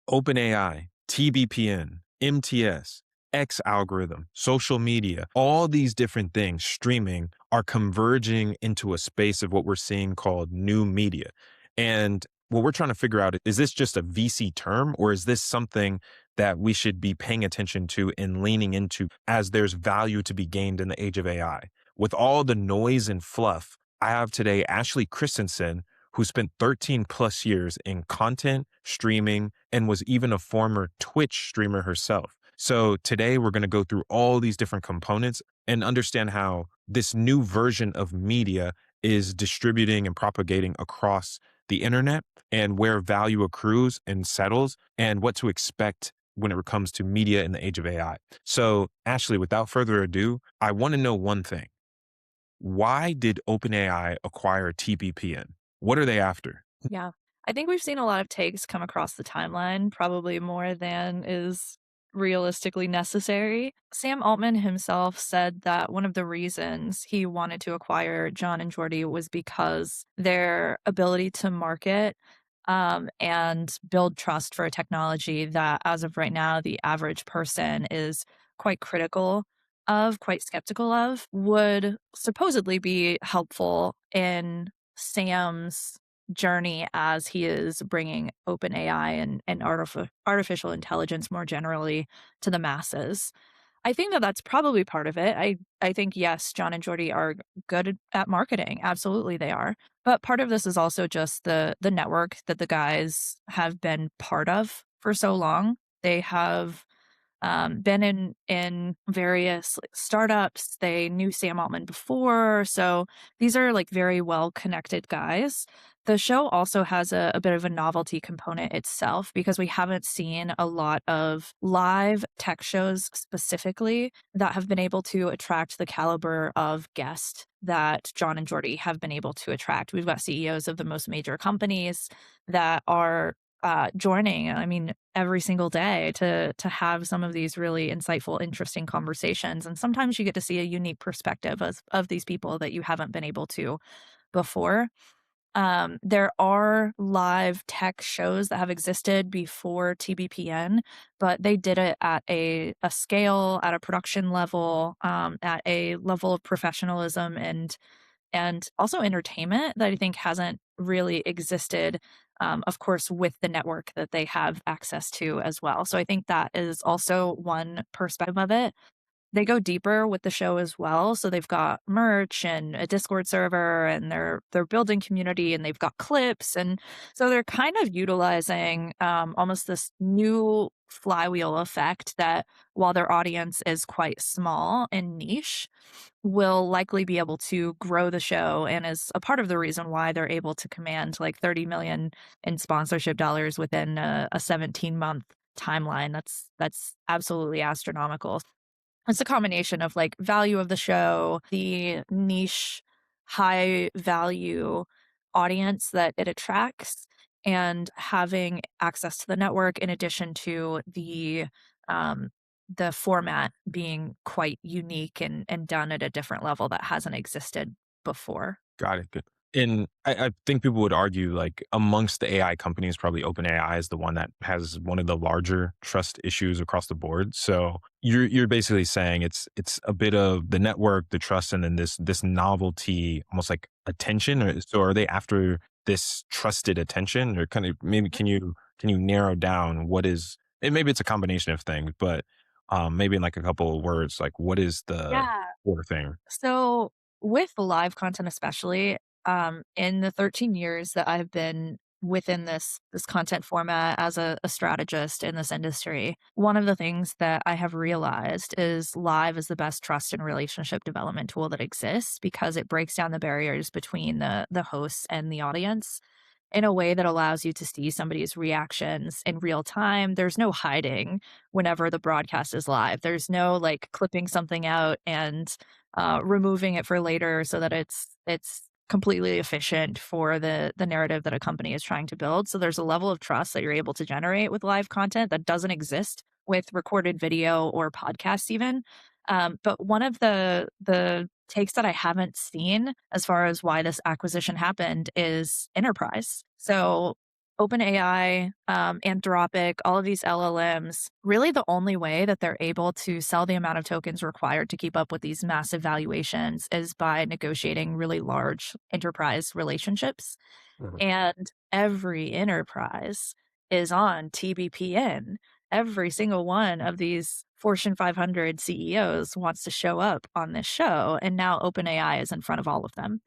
OpenAI, TBPN, MTS, X algorithm, social media, all these different things streaming are converging into a space of what we're seeing called new media. And what we're trying to figure out is this just a VC term or is this something that we should be paying attention to and leaning into as there's value to be gained in the age of AI? With all the noise and fluff, I have today Ashley Christensen, who spent 13 plus years in content streaming and was even a former Twitch streamer herself. So today we're going to go through all these different components and understand how this new version of media is distributing and propagating across the internet and where value accrues and settles and what to expect when it comes to media in the age of AI. So Ashley, without further ado, I want to know one thing. Why did OpenAI acquire TBPN? What are they after? Yeah. I think we've seen a lot of takes come across the timeline, probably more than is realistically necessary. Sam Altman himself said that one of the reasons he wanted to acquire John and Jordy was because their ability to market and build trust for a technology that, as of right now, the average person is quite critical of, quite skeptical of, would supposedly be helpful in Sam's journey as he is bringing OpenAI and artificial intelligence more generally to the masses. I think that that's probably part of it. I think, yes, John and Jordy are good at marketing. Absolutely, they are. But part of this is also just the network that the guys have been part of for so long. They have been in various like, startups. They knew Sam Altman before, so these are like very well connected guys. The show also has a bit of a novelty component itself because we haven't seen a lot of live tech shows specifically that have been able to attract the caliber of guest that John and Jordy have been able to attract. We've got CEOs of the most major companies that are joining, I mean, every single day to have some of these really insightful, interesting conversations. And sometimes you get to see a unique perspective of these people that you haven't been able to before. There are live tech shows that have existed before TBPN, but they did it at a scale, at a production level, at a level of professionalism and also entertainment that I think hasn't really existed, of course, with the network that they have access to as well. So I think that is also one perspective of it. They go deeper with the show as well. So they've got merch and a Discord server and they're building community and they've got clips. And so they're kind of utilizing almost this new flywheel effect that while their audience is quite small and niche, will likely be able to grow the show and is a part of the reason why they're able to command like 30 million in sponsorship dollars within a 17-month timeline. That's absolutely astronomical. It's a combination of, like, value of the show, the niche, high value audience that it attracts, and having access to the network in addition to the format being quite unique and done at a different level that hasn't existed before. Got it. Good. And I think people would argue like amongst the AI companies, probably OpenAI is the one that has one of the larger trust issues across the board. So you're basically saying it's a bit of the network, the trust, and then this novelty, almost like attention. Or so are they after this trusted attention, or kind of maybe can you narrow down what is? And maybe it's a combination of things, but maybe in like a couple of words, like what is the Yeah. core thing? So with live content especially, in the 13 years that I've been within this content format as a strategist in this industry, one of the things that I have realized is live is the best trust and relationship development tool that exists because it breaks down the barriers between the hosts and the audience in a way that allows you to see somebody's reactions in real time. There's no hiding whenever the broadcast is live. There's no like clipping something out and removing it for later so that it's completely efficient for the narrative that a company is trying to build. So there's a level of trust that you're able to generate with live content that doesn't exist with recorded video or podcasts even. But one of the takes that I haven't seen as far as why this acquisition happened is enterprise. So OpenAI, Anthropic, all of these LLMs, really the only way that they're able to sell the amount of tokens required to keep up with these massive valuations is by negotiating really large enterprise relationships. Mhm. And every enterprise is on TBPN. Every single one of these Fortune 500 CEOs wants to show up on this show, and now OpenAI is in front of all of them.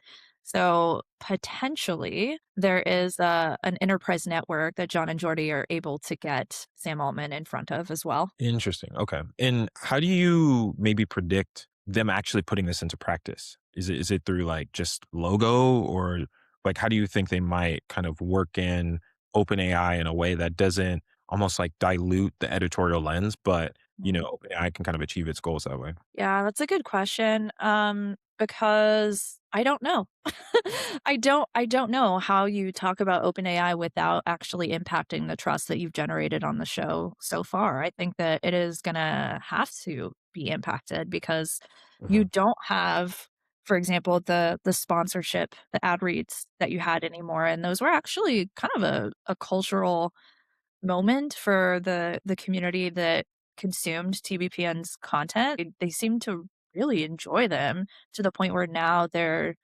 So potentially there is an enterprise network that John and Jordy are able to get Sam Altman in front of as well. Interesting. Okay. And how do you maybe predict them actually putting this into practice? Is it through like just logo, or like how do you think they might kind of work in OpenAI in a way that doesn't almost like dilute the editorial lens, but OpenAI can kind of achieve its goals that way? Yeah, that's a good question. Because I don't know. I don't know how you talk about OpenAI without actually impacting the trust that you've generated on the show so far. I think that it is gonna have to be impacted because you Mhm. don't have, for example, the sponsorship, the ad reads that you had anymore. And those were actually kind of a cultural moment for the community that consumed TBPN's content. They seem to really enjoy them to the point where now they're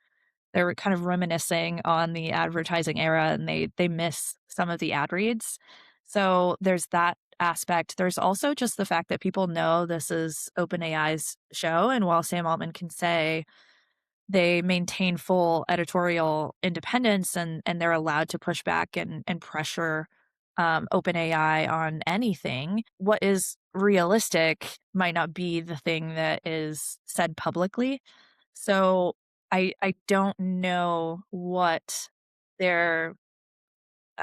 kind of reminiscing on the advertising era and they miss some of the ad reads. So there's that aspect. There's also just the fact that people know this is OpenAI's show. And while Sam Altman can say they maintain full editorial independence and they're allowed to push back and pressure OpenAI on anything. What is realistic might not be the thing that is said publicly. So I don't know what their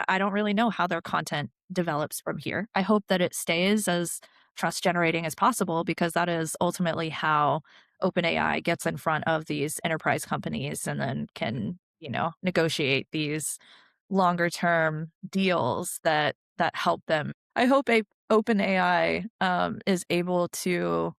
I don't really know how their content develops from here. I hope that it stays as trust generating as possible because that is ultimately how OpenAI gets in front of these enterprise companies and then can, negotiate these longer term deals that help them. I hope OpenAI is able to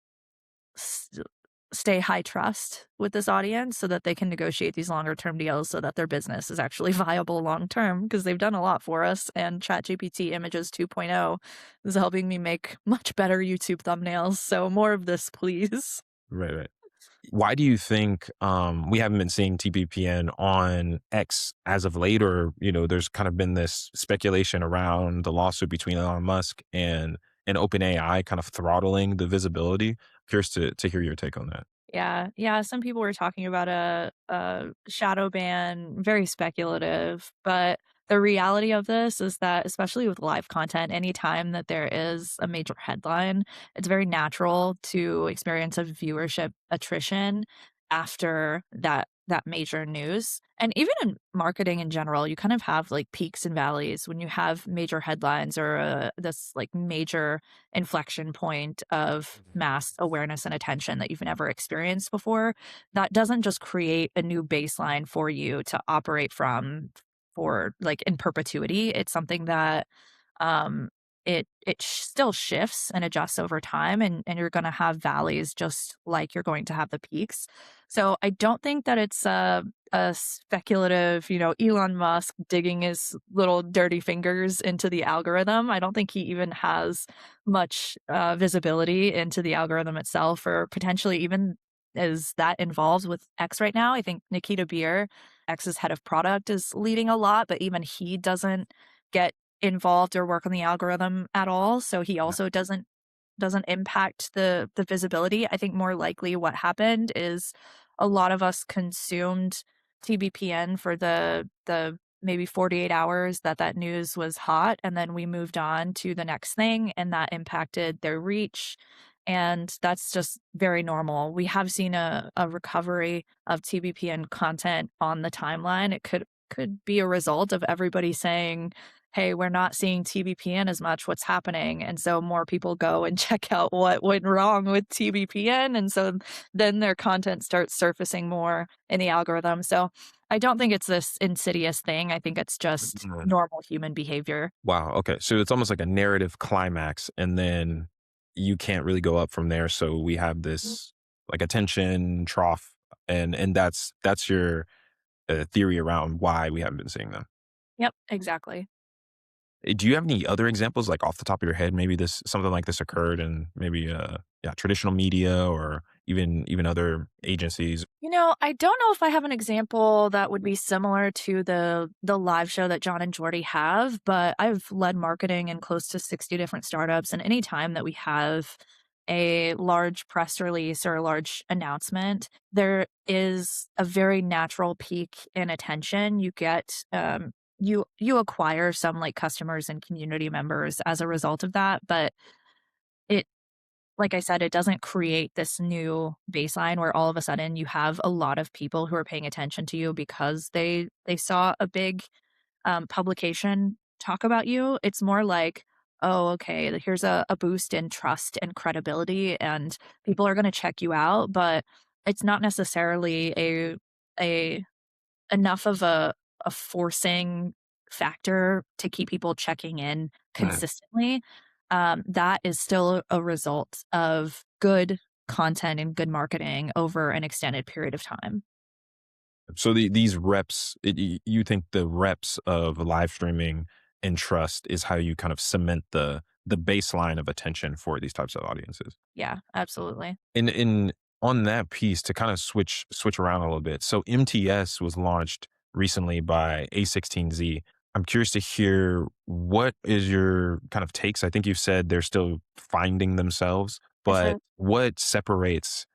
st- stay high trust with this audience so that they can negotiate these longer term deals so that their business is actually viable long term because they've done a lot for us and ChatGPT Images 2.0 is helping me make much better YouTube thumbnails. So more of this, please. Right, right. Why do you think we haven't been seeing TBPN on X as of late? Or, there's kind of been this speculation around the lawsuit between Elon Musk and OpenAI kind of throttling the visibility. Curious to hear your take on that. Yeah, yeah, some people were talking about a shadow ban, very speculative, but the reality of this is that, especially with live content, anytime that there is a major headline, it's very natural to experience a viewership attrition after that major news. And even in marketing in general, you kind of have like peaks and valleys when you have major headlines or this like major inflection point of mass awareness and attention that you've never experienced before. That doesn't just create a new baseline for you to operate from for like in perpetuity. It's something that um still shifts and adjusts over time and you're going to have valleys just like you're going to have the peaks. So I don't think that it's a speculative, Elon Musk digging his little dirty fingers into the algorithm. I don't think he even has much visibility into the algorithm itself, or potentially even is that involved with X right now. I think Nikita Beer, X's head of product, is leading a lot, but even he doesn't get involved or work on the algorithm at all. So he Yeah. also doesn't impact the visibility. I think more likely what happened is a lot of us consumed TBPN for the maybe 48 hours that news was hot, and then we moved on to the next thing, and that impacted their reach. And that's just very normal. We have seen a recovery of TBPN content on the timeline. It could be a result of everybody saying, hey, we're not seeing TBPN as much. What's happening? And so more people go and check out what went wrong with TBPN. And so then their content starts surfacing more in the algorithm. So I don't think it's this insidious thing. I think it's just Mhm. normal human behavior. Wow. Okay. So it's almost like a narrative climax, and then you can't really go up from there. So we have this like attention trough, and that's your theory around why we haven't been seeing them. Yep, exactly. Do you have any other examples, like, off the top of your head? Maybe this something like this occurred in maybe, yeah, traditional media or even other agencies? I don't know if I have an example that would be similar to the live show that John and Jordy have, but I've led marketing in close to 60 different startups, and any time that we have a large press release or a large announcement, there is a very natural peak in attention. You get you acquire some like customers and community members as a result of that, but it like I said, it doesn't create this new baseline where all of a sudden you have a lot of people who are paying attention to you because they saw a big, publication talk about you. It's more like, "Oh, okay, here's a boost in trust and credibility, and people are gonna check you out," but it's not necessarily a enough of a forcing factor to keep people checking in Right. consistently. That is still a result of good content and good marketing over an extended period of time. So these reps, you think the reps of live streaming and trust is how you kind of cement the baseline of attention for these types of audiences? Yeah, absolutely. In on that piece to kind of switch around a little bit. So MTS was launched recently by A16Z. I'm curious to hear what is your kind of takes. I think you said they're still finding themselves, but Mhm. what separates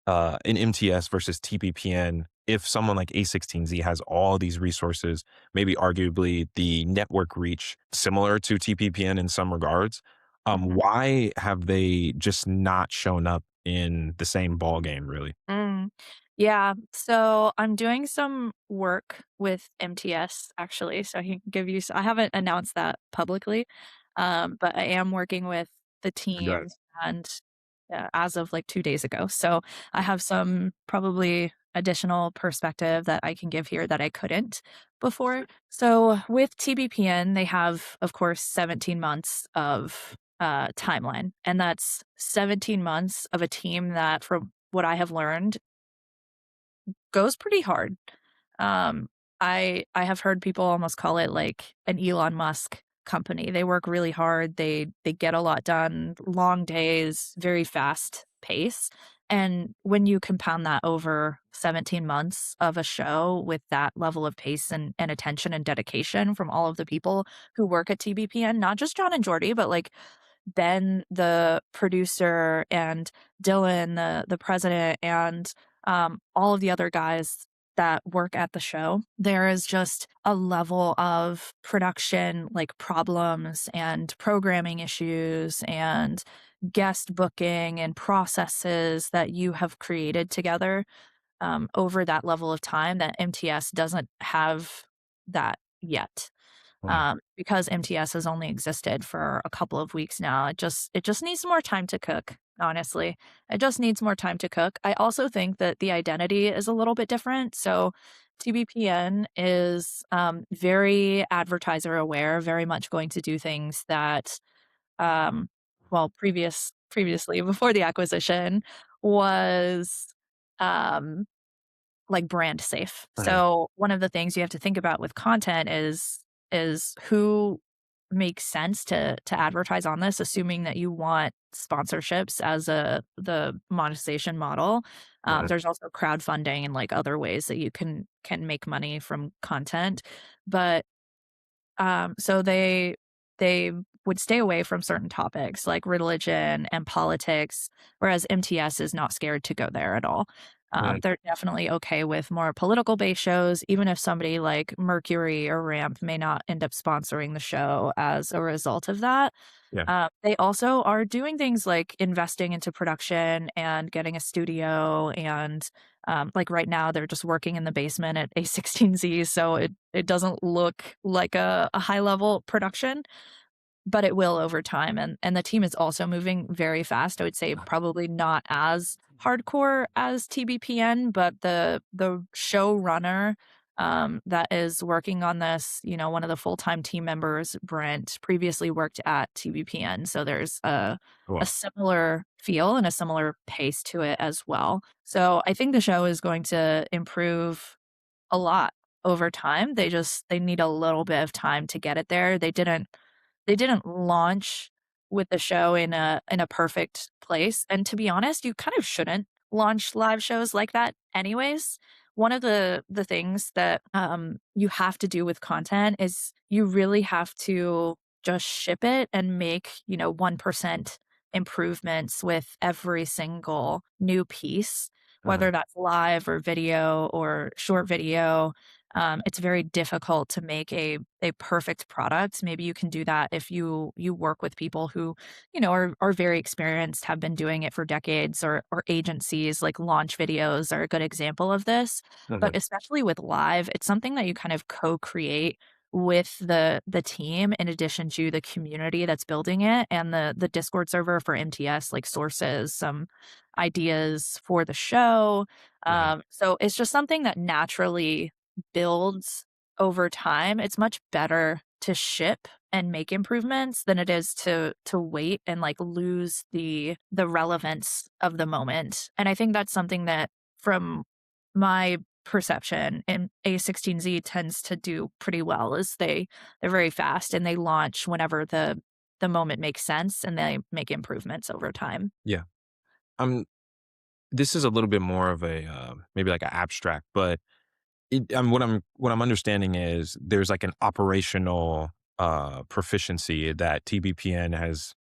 an MTS versus TBPN if someone like A16Z has all these resources, maybe arguably the network reach similar to TPPN in some regards, Mhm. why have they just not shown up in the same ball game, really? Mm. Yeah. So I'm doing some work with MTS actually. So I can give you, I haven't announced that publicly, but I am working with the team Congrats. and as of like 2 days ago. So I have some probably additional perspective that I can give here that I couldn't before. So with TBPN, they have, of course, 17 months of timeline. And that's 17 months of a team that, from what I have learned, goes pretty hard. Um, I have heard people almost call it like an Elon Musk company. They work really hard. They get a lot done, long days, very fast pace. And when you compound that over 17 months of a show with that level of pace and attention and dedication from all of the people who work at TBPN, not just John and Jordy, but like Ben, the producer, and Dylan, the president, and all of the other guys that work at the show, there is just a level of production like problems and programming issues and guest booking and processes that you have created together over that level of time that MTS doesn't have that yet Mm, because MTS has only existed for a couple of weeks now. It just needs more time to cook, honestly. It just needs more time to cook. I also think that the identity is a little bit different. So TBPN is very advertiser aware, very much going to do things that well previously before the acquisition was um like brand safe. right. So one of the things you have to think about with content is who makes sense to advertise on this, assuming that you want sponsorships as the monetization model. Right. There's also crowdfunding and like other ways that you can make money from content, but so they would stay away from certain topics like religion and politics, whereas MTS is not scared to go there at all. Right. They're definitely okay with more political based shows, even if somebody like Mercury or Ramp may not end up sponsoring the show as a result of that. Yeah. They also are doing things like investing into production and getting a studio. And like right now, they're just working in the basement at A16Z. So it doesn't look like a high level production, but it will over time. And the team is also moving very fast. I would say probably not as hardcore as TBPN, but the showrunner that is working on this, one of the full time team members, Brent, previously worked at TBPN. So there's a Wow. similar feel and a similar pace to it as well. So I think the show is going to improve a lot over time. They need a little bit of time to get it there. They didn't they didn't launch with the show in a perfect place, and to be honest, you kind of shouldn't launch live shows like that anyways. One of the things that, you have to do with content is you really have to just ship it and make, 1% improvements with every single new piece, Uh-huh. whether that's live or video or short video. It's very difficult to make a perfect product. Maybe you can do that if you work with people who, are very experienced, have been doing it for decades, or agencies like launch videos are a good example of this. Uh-huh. But especially with live, it's something that you kind of co-create with the team in addition to the community that's building it and the Discord server for MTS, like sources, some ideas for the show. Uh-huh. So it's just something that naturally builds over time. It's much better to ship and make improvements than it is to wait and like lose the relevance of the moment. And I think that's something that from my perception and A16Z tends to do pretty well is they're very fast and they launch whenever the moment makes sense and they make improvements over time. Yeah. Um, this is a little bit more of a maybe like an abstract, but what I'm understanding is there's like an operational proficiency that TBPN has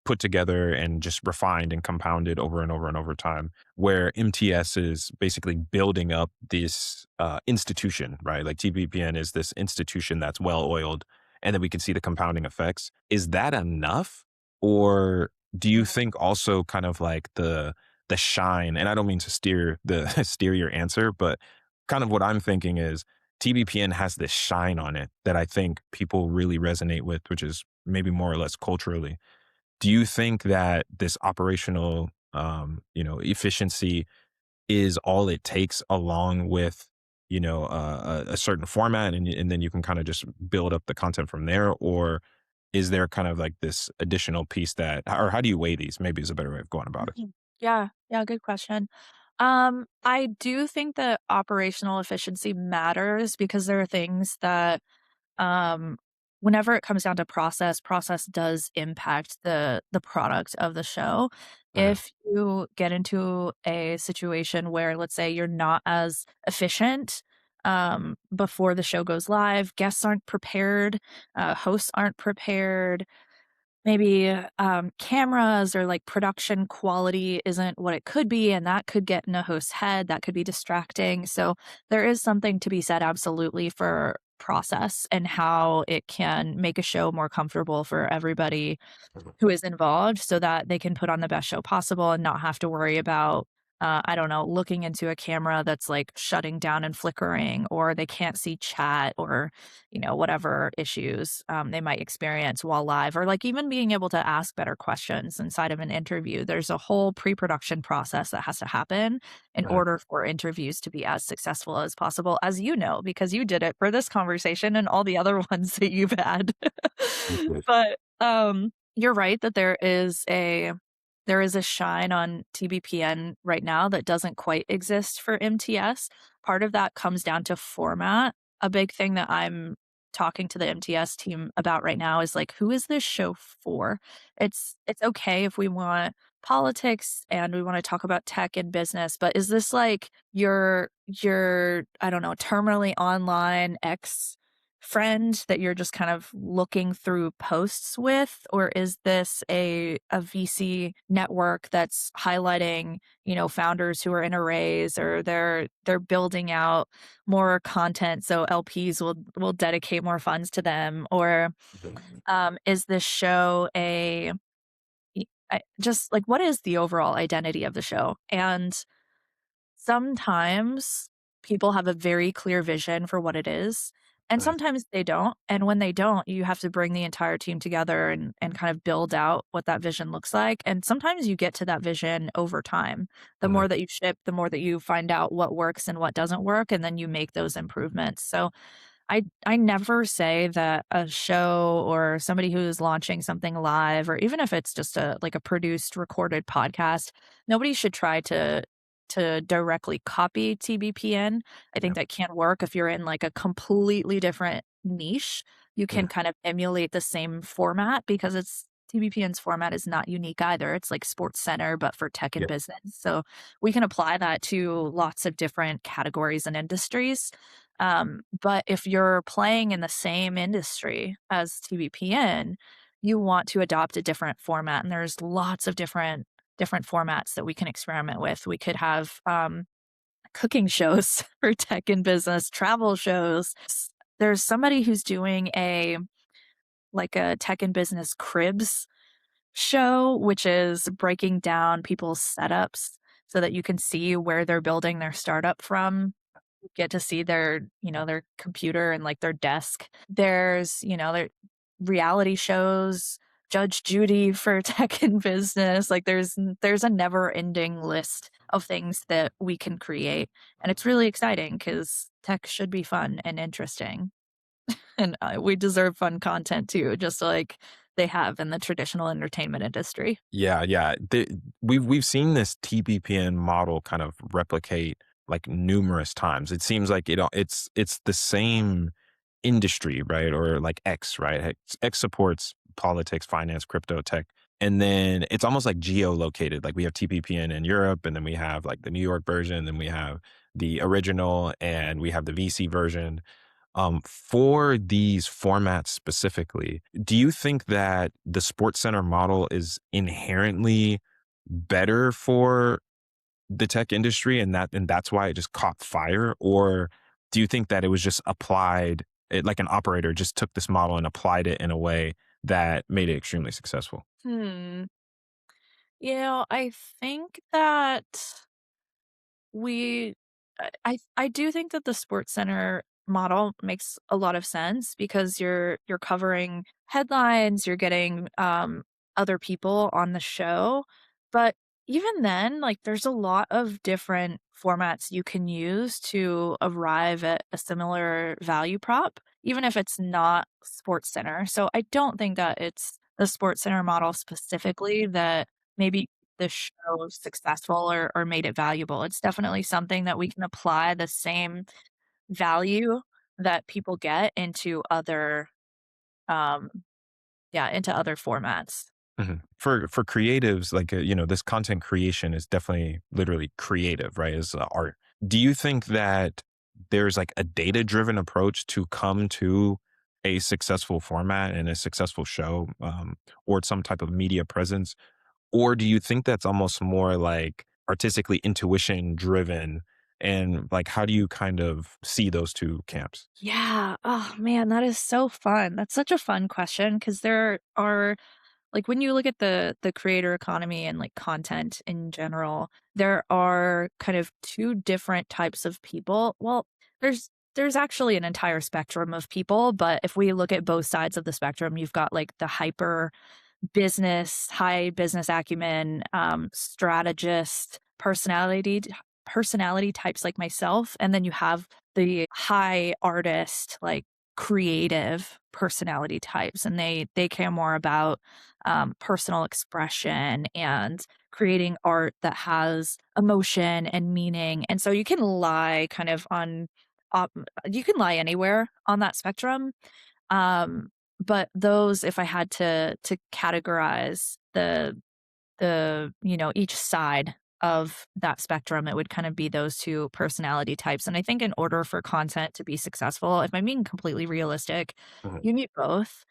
put together and just refined and compounded over and over and over time, where MTS is basically building up this institution, right? Like TBPN is this institution that's well oiled, and then we can see the compounding effects. Is that enough, or do you think also kind of like the shine? And I don't mean to steer the steer your answer, but kind of what I'm thinking is TBPN has this shine on it that I think people really resonate with, which is maybe more or less culturally. Do you think that this operational, efficiency is all it takes along with, a certain format and then you can kind of just build up the content from there? Or is there kind of like this additional piece that, or how do you weigh these? Maybe is a better way of going about it. Mhm. Yeah, yeah, good question. I do think that operational efficiency matters because there are things that um, whenever it comes down to process does impact the product of the show. Uh-huh. If you get into a situation where, let's say, you're not as efficient before the show goes live, guests aren't prepared, hosts aren't prepared, maybe, cameras or, like, production quality isn't what it could be, and that could get in a host's head, that could be distracting, so there is something to be said absolutely for process and how it can make a show more comfortable for everybody who is involved so that they can put on the best show possible and not have to worry about, I don't know, looking into a camera that's like shutting down and flickering, or they can't see chat, or, whatever issues they might experience while live, or like even being able to ask better questions inside of an interview. There's a whole pre production process that has to happen in Uh-huh. order for interviews to be as successful as possible, as you know, because you did it for this conversation and all the other ones that you've had. Mhm. But, you're right that there is a shine on TBPN right now that doesn't quite exist for MTS. Part of that comes down to format. A big thing that I'm talking to the MTS team about right now is like, who is this show for? It's okay if we want politics and we want to talk about tech and business, but is this like your I don't know, terminally online ex friend that you're just kind of looking through posts with? Or is this a VC network that's highlighting, founders who are in arrays, or they're building out more content so LPs will dedicate more funds to them? Or is this show just like what is the overall identity of the show? And sometimes people have a very clear vision for what it is, and Uh-huh. sometimes they don't, and when they don't, you have to bring the entire team together and kind of build out what that vision looks like, and sometimes you get to that vision over time. The Uh-huh. more that you ship, the more that you find out what works and what doesn't work, and then you make those improvements. So I never say that a show or somebody who is launching something live, or even if it's just a like a produced recorded podcast, nobody should try to directly copy TBPN. I Yeah. think that can work if you're in like a completely different niche. you Mhm. can kind of emulate the same format because it's TBPN's format is not unique either. It's like Sports Center, but for tech and Yeah. business. So we can apply that to lots of different categories and industries. But if you're playing in the same industry as TBPN, you want to adopt a different format. And there's lots of different formats that we can experiment with. We could have cooking shows for tech and business, travel shows. There's somebody who's doing a tech and business cribs show, which is breaking down people's setups so that you can see where they're building their startup from. Get to see their computer and like their desk. Their reality shows, Judge Judy for tech and business. Like there's a never-ending list of things that we can create. And it's really exciting because tech should be fun and interesting. And we deserve fun content too, just like they have in the traditional entertainment industry. Yeah, yeah. We've seen this TBPN model kind of replicate like numerous times. It seems like it's the same industry, right? Or like X, right? X supports politics, finance, crypto, tech. And then it's almost like geo-located. Like we have TBPN in Europe, and then we have like the New York version, then we have the original, and we have the VC version. For these formats specifically, do you think that the Sports Center model is inherently better for the tech industry and that's why it just caught fire? Or do you think that it was just applied, like an operator just took this model and applied it in a way that made it extremely successful? Hmm. I think that We I do think that the sports center model makes a lot of sense because you're covering headlines, you're getting, other people on the show, but even then, like, there's a lot of different formats you can use to arrive at a similar value prop, even if it's not sports center. So I don't think that it's the sports center model specifically that maybe the show successful or made it valuable. It's definitely something that we can apply the same value that people get into other, um into other formats. Mhm. For creatives, like, this content creation is definitely literally creative, right? Is art. Do you think that there's like a data-driven approach to come to a successful format and a successful show, or some type of media presence? Or do you think that's almost more like artistically intuition driven? And like, how do you kind of see those two camps? Yeah. Oh, man, that is so fun. That's such a fun question because there are like, when you look at the creator economy and, like, content in general, there are kind of 2 different types of people. Well, there's actually an entire spectrum of people, but if we look at both sides of the spectrum, you've got, like, the hyper business, high business acumen, strategist, personality types like myself, and then you have the high artist, like creative personality types, and they care more about personal expression and creating art that has emotion and meaning. And so you can lie kind of on, op- you can lie anywhere on that spectrum. Um, but those, if I had to categorize each side of that spectrum, it would kind of be those 2 personality types. And I think in order for content to be successful, if I'm being completely realistic, Mhm. you need both.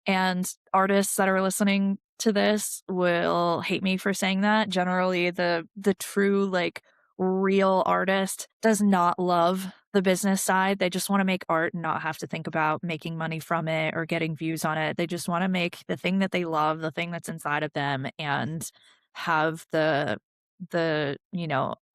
And artists that are listening to this will hate me for saying that. Generally, the true, like, real artist does not love the business side. They just wanna make art and not have to think about making money from it or getting views on it. They just wanna make the thing that they love, the thing that's inside of them, and have the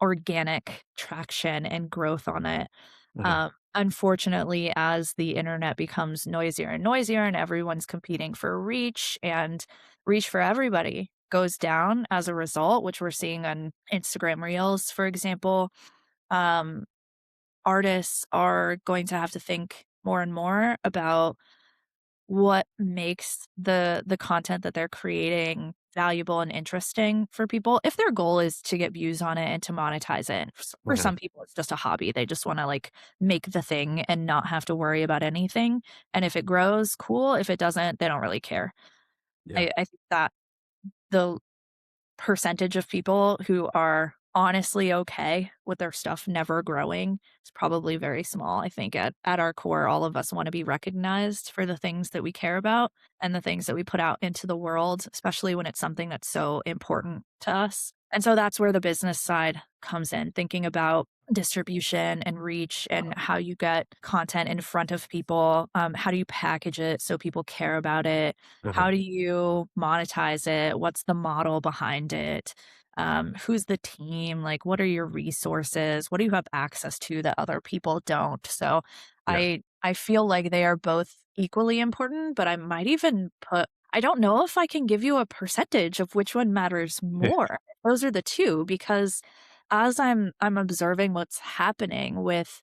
organic traction and growth on it. Mhm. Unfortunately, as the internet becomes noisier and noisier and everyone's competing for reach and reach for everybody goes down as a result, which we're seeing on Instagram Reels, for example, um, artists are going to have to think more and more about what makes the content that they're creating valuable and interesting for people. If their goal is to get views on it and to monetize it, for Mhm. some people, it's just a hobby. They just wanna, like, make the thing and not have to worry about anything, and if it grows, cool. If it doesn't, they don't really care. Yeah. I think that the percentage of people who are honestly okay with their stuff never growing is probably very small. I think at our core, all of us want to be recognized for the things that we care about and the things that we put out into the world, especially when it's something that's so important to us. And so that's where the business side comes in, thinking about distribution and reach and how you get content in front of people. How do you package it so people care about it? Mhm. How do you monetize it? What's the model behind it? Who's the team? Like, what are your resources? What do you have access to that other people don't? So Yeah. I feel like they are both equally important, but I might even put I don't know if I can give you a percentage of which one matters more. Those are the 2 because as I'm observing what's happening with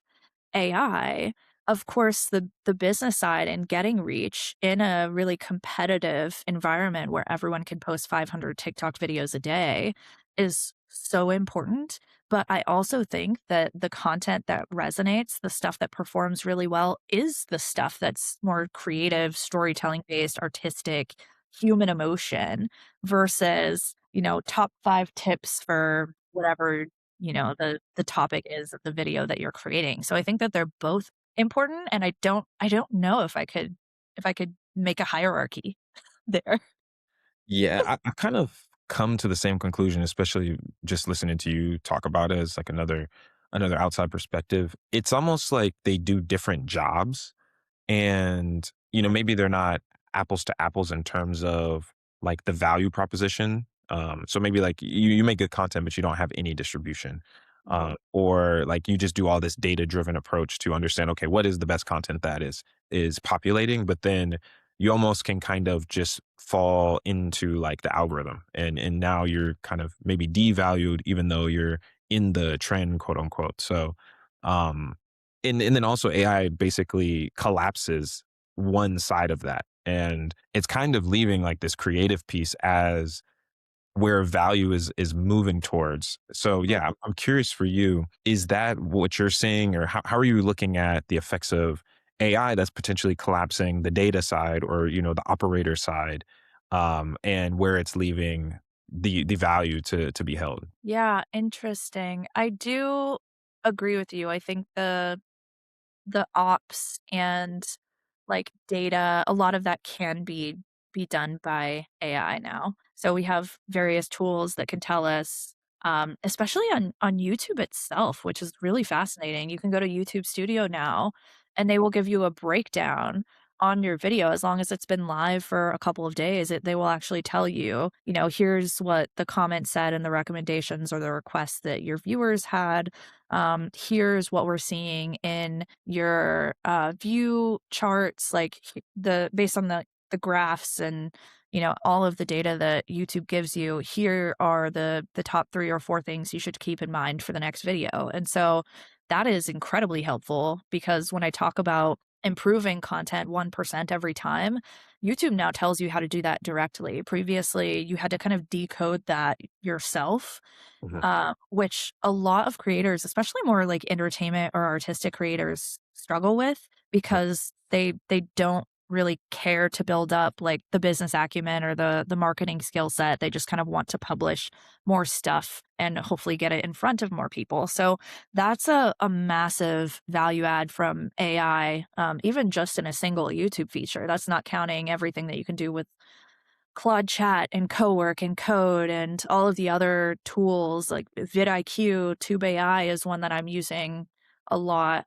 AI, of course, the business side and getting reach in a really competitive environment where everyone can post 500 TikTok videos a day is so important. But I also think that the content that resonates, the stuff that performs really well, is the stuff that's more creative, storytelling based, artistic, human emotion versus, top 5 tips for whatever the topic is of the video that you're creating. So I think that they're both important, and I don't know if I could make a hierarchy there. Yeah, I kind of come to the same conclusion, especially just listening to you talk about it as like another outside perspective. It's almost like they do different jobs. And, maybe they're not apples to apples in terms of like the value proposition. So maybe like you make good content, but you don't have any distribution. Or like you just do all this data driven approach to understand, okay, what is the best content that is populating, but then you almost can kind of just fall into like the algorithm and now you're kind of maybe devalued even though you're in the trend, quote unquote. So um and then also AI basically collapses one side of that. And it's kind of leaving like this creative piece as where value is moving towards. So yeah, I'm curious for you, is that what you're seeing or how are you looking at the effects of AI that's potentially collapsing the data side or the operator side and where it's leaving the value to be held? Yeah, interesting. I do agree with you. I think the ops and, like, data, a lot of that can be done by AI now. So we have various tools that can tell us, especially on YouTube itself, which is really fascinating. You can go to YouTube Studio now, and they will give you a breakdown on your video as long as it's been live for a couple of days. They will actually tell you, here's what the comments said and the recommendations or the requests that your viewers had. Here's what we're seeing in your view charts, like based on the graphs and all of the data that YouTube gives you. Here are the top 3 or 4 things you should keep in mind for the next video. And so that is incredibly helpful because when I talk about improving content 1% every time, YouTube now tells you how to do that directly. Previously, you had to kind of decode that yourself, Mhm. which a lot of creators, especially more like entertainment or artistic creators, struggle with because they don't really care to build up like the business acumen or the marketing skill set. They just kind of want to publish more stuff and hopefully get it in front of more people. So that's a massive value add from AI, even just in a single YouTube feature. That's not counting everything that you can do with Claude Chat and Cowork and Code and all of the other tools like vidIQ, TubeAI is one that I'm using a lot.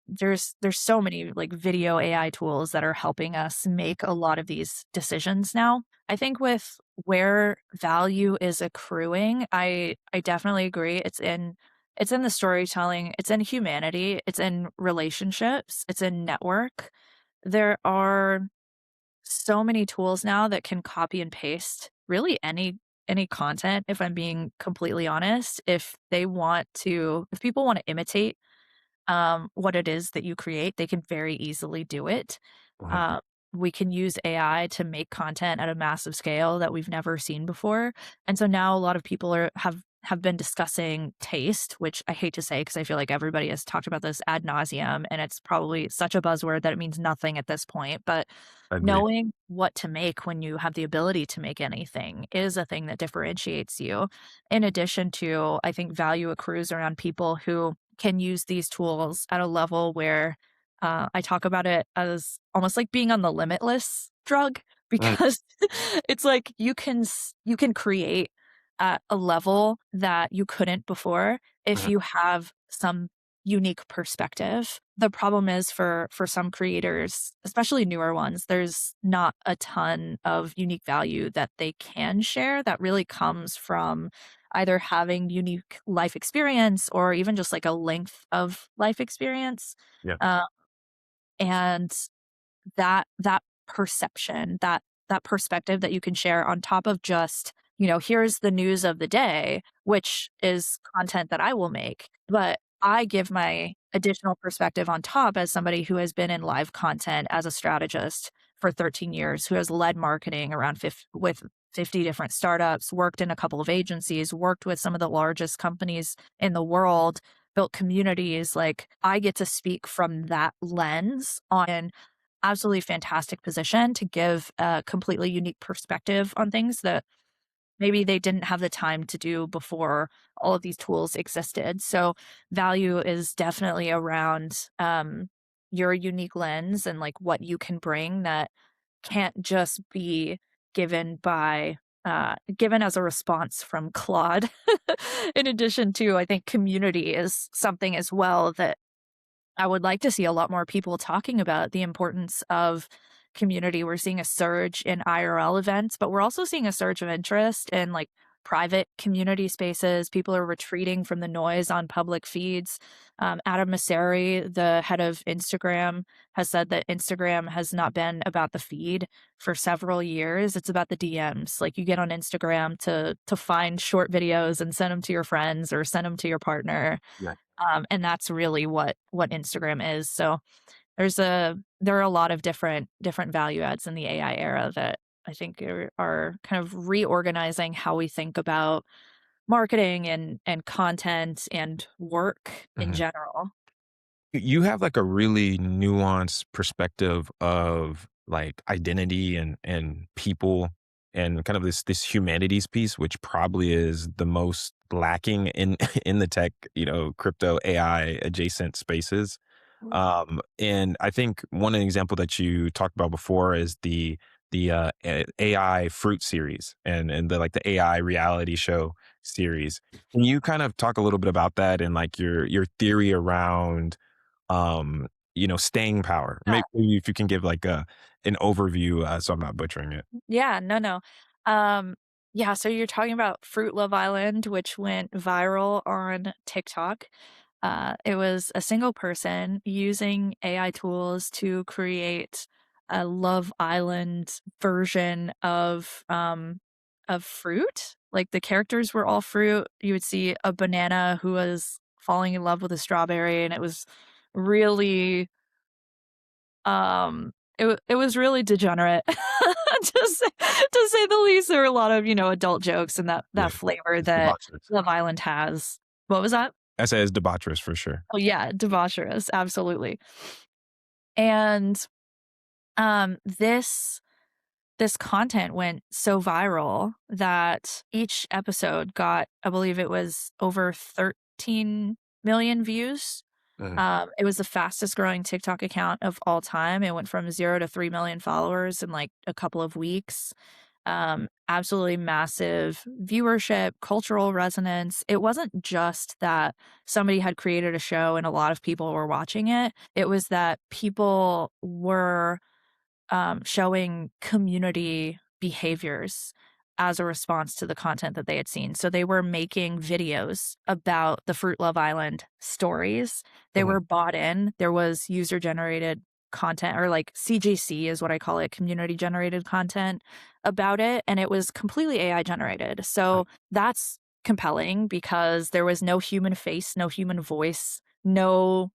There's so many like video AI tools that are helping us make a lot of these decisions now. I think with where value is accruing, I definitely agree. It's in the storytelling, it's in humanity, it's in relationships, it's in network. There are so many tools now that can copy and paste really any content, if I'm being completely honest. If people want to imitate what it is that you create, they can very easily do it. Uh-huh. Uh, we can use AI to make content at a massive scale that we've never seen before. And so now a lot of people have been discussing taste, which I hate to say because I feel like everybody has talked about this ad nauseum, and it's probably such a buzzword that it means nothing at this point. But Agree. knowing what to make when you have the ability to make anything is a thing that differentiates you. In addition to, I think value accrues around people who can use these tools at a level where I talk about it as almost like being on the limitless drug Mm, because it's like you can create at a level that you couldn't before if mhm. you have some unique perspective. The problem is for some creators, especially newer ones, there's not a ton of unique value that they can share that really comes from either having unique life experience or even just like a length of life experience. Yeah. Uh, and that perception, that perspective that you can share on top of just, here's the news of the day, which is content that I will make, but I give my additional perspective on top as somebody who has been in live content as a strategist for 13 years, who has led marketing around with 50 different startups, worked in a couple of agencies, worked with some of the largest companies in the world, built communities. Like, I get to speak from that lens on absolutely fantastic position to give a completely unique perspective on things that maybe they didn't have the time to do before all of these tools existed. So value is definitely around your unique lens and like what you can bring that can't just be given by given as a response from Claude. In addition to, I think community is something as well that I would like to see a lot more people talking about the importance of community. We're seeing a surge in IRL events, but we're also seeing a surge of interest in like private community spaces. People are retreating from the noise on public feeds. Adam Mosseri, the head of Instagram, has said that Instagram has not been about the feed for several years. It's about the DMs. Like, you get on Instagram to find short videos and send them to your friends or send them to your partner, Yeah. and that's really what Instagram is. So there are a lot of different value adds in the AI era that I think are kind of reorganizing how we think about marketing and content and work in Mhm. general. You have like a really nuanced perspective of like identity and people and kind of this humanities piece, which probably is the most lacking in in the tech, crypto AI adjacent spaces. And I think one example that you talked about before is the AI fruit series and the like the AI reality show series. Can you kind of talk a little bit about that and like your theory around staying power? Maybe if you can give like an overview, so I'm not butchering it. Yeah, no, no. Um, yeah, so you're talking about Fruit Love Island, which went viral on TikTok. It was a single person using AI tools to create a Love Island version of fruit. Like, the characters were all fruit. You would see a banana who was falling in love with a strawberry, and it was really it was really degenerate, to say the least. There were a lot of, adult jokes and Yeah, that flavor it's that debaucherous. Love Island has. What was that? I say it's debaucherous for sure. Oh, yeah, debaucherous, absolutely. And, this content went so viral that each episode got, I believe it was over 13 million views. Mhm. It was the fastest growing TikTok account of all time. It went from 0 to 3 million followers in, like, a couple of weeks. Absolutely massive viewership, cultural resonance. It wasn't just that somebody had created a show and a lot of people were watching it. It was that people were showing community behaviors as a response to the content that they had seen. So they were making videos about the Fruit Love Island stories. They Mhm. were bought in. There was user generated content, or like CGC is what I call it, community generated content about it. And it was completely AI generated. Right. So that's compelling because there was no human face, no human voice, no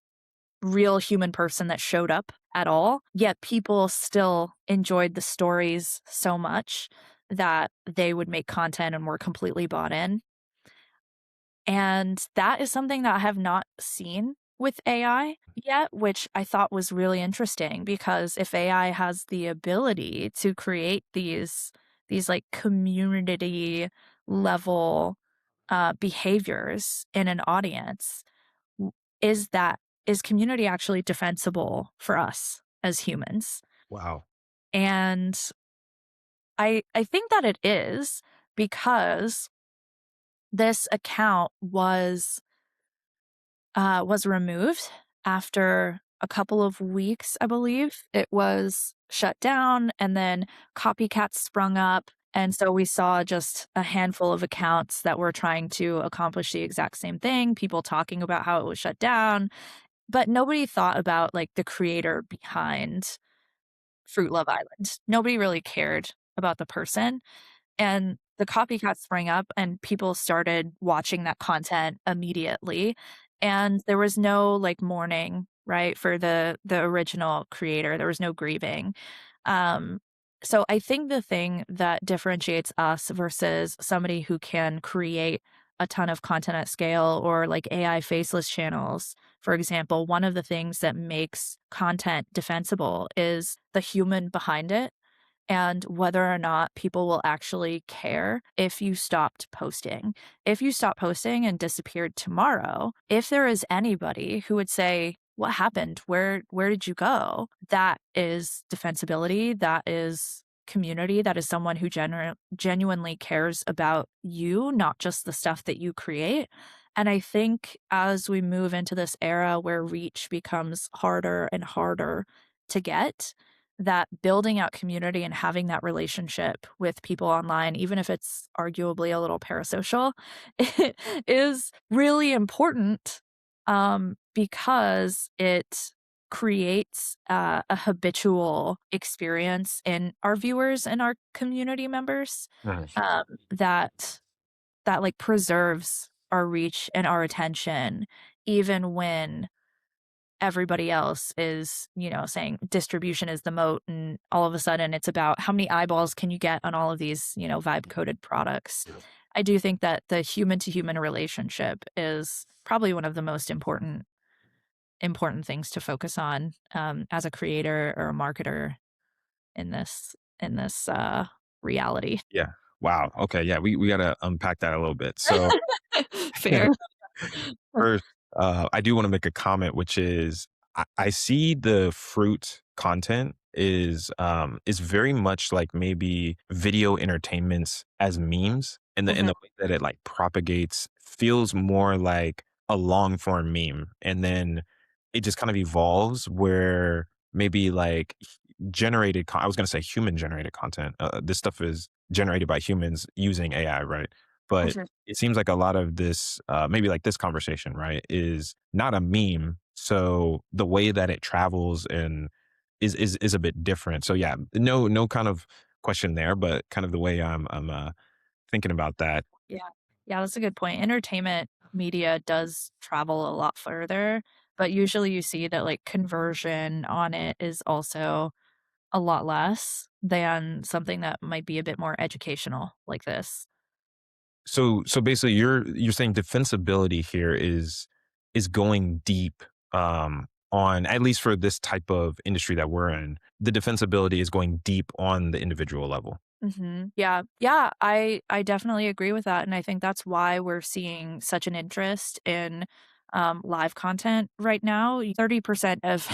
real human person that showed up at all, yet people still enjoyed the stories so much that they would make content and were completely bought in. And that is something that I have not seen with AI yet, which I thought was really interesting because if AI has the ability to create these like community level behaviors in an audience, w- is that is community actually defensible for us as humans? Wow. And I think that it is because this account was removed after a couple of weeks, I believe. It was shut down and then copycats sprung up. And so we saw just a handful of accounts that were trying to accomplish the exact same thing, people talking about how it was shut down, but nobody thought about like the creator behind Fruit Love Island. Nobody really cared about the person. And the copycats sprang up and people started watching that content immediately, and there was no, like, mourning, right, for the original creator, there was no grieving. Um, so I think the thing that differentiates us versus somebody who can create a ton of content at scale or, like, AI faceless channels, for example, one of the things that makes content defensible is the human behind it and whether or not people will actually care if you stopped posting. If you stopped posting and disappeared tomorrow, if there is anybody who would say, "What happened? Where did you go?" That is defensibility, that is community, that is someone who genuinely cares about you, not just the stuff that you create. And I think as we move into this era where reach becomes harder and harder to get, that building out community and having that relationship with people online, even if it's arguably a little parasocial, is really important because it creates a habitual experience in our viewers and our community members Mhm. um, that like preserves our reach and our attention even when everybody else is, saying distribution is the moat, and all of a sudden it's about how many eyeballs can you get on all of these, vibe coded products. I do think that the human to human relationship is probably one of the most important things to focus on as a creator or a marketer in this reality. Yeah. Wow. Okay. Yeah. We got to unpack that a little bit. So, Fair. first, I do want to make a comment, which is I see the fruit content is very much like maybe video entertainments as memes, and Mhm. the way that it like propagates feels more like a long form meme, and then it just kind of evolves where maybe like I was going to say human generated content. This stuff is generated by humans using AI, right? But Mhm. it seems like a lot of this, maybe like this conversation, right, is not a meme. So the way that it travels and is a bit different. So yeah, no kind of question there, but kind of the way I'm thinking about that. Yeah. Yeah, that's a good point. Entertainment media does travel a lot further, but usually you see that like conversion on it is also a lot less than something that might be a bit more educational like this. So basically, you're saying defensibility here is going deep on at least for this type of industry that we're in. The defensibility is going deep on the individual level. Yeah. Yeah, I definitely agree with that, and I think that's why we're seeing such an interest in, live content right now. 30% of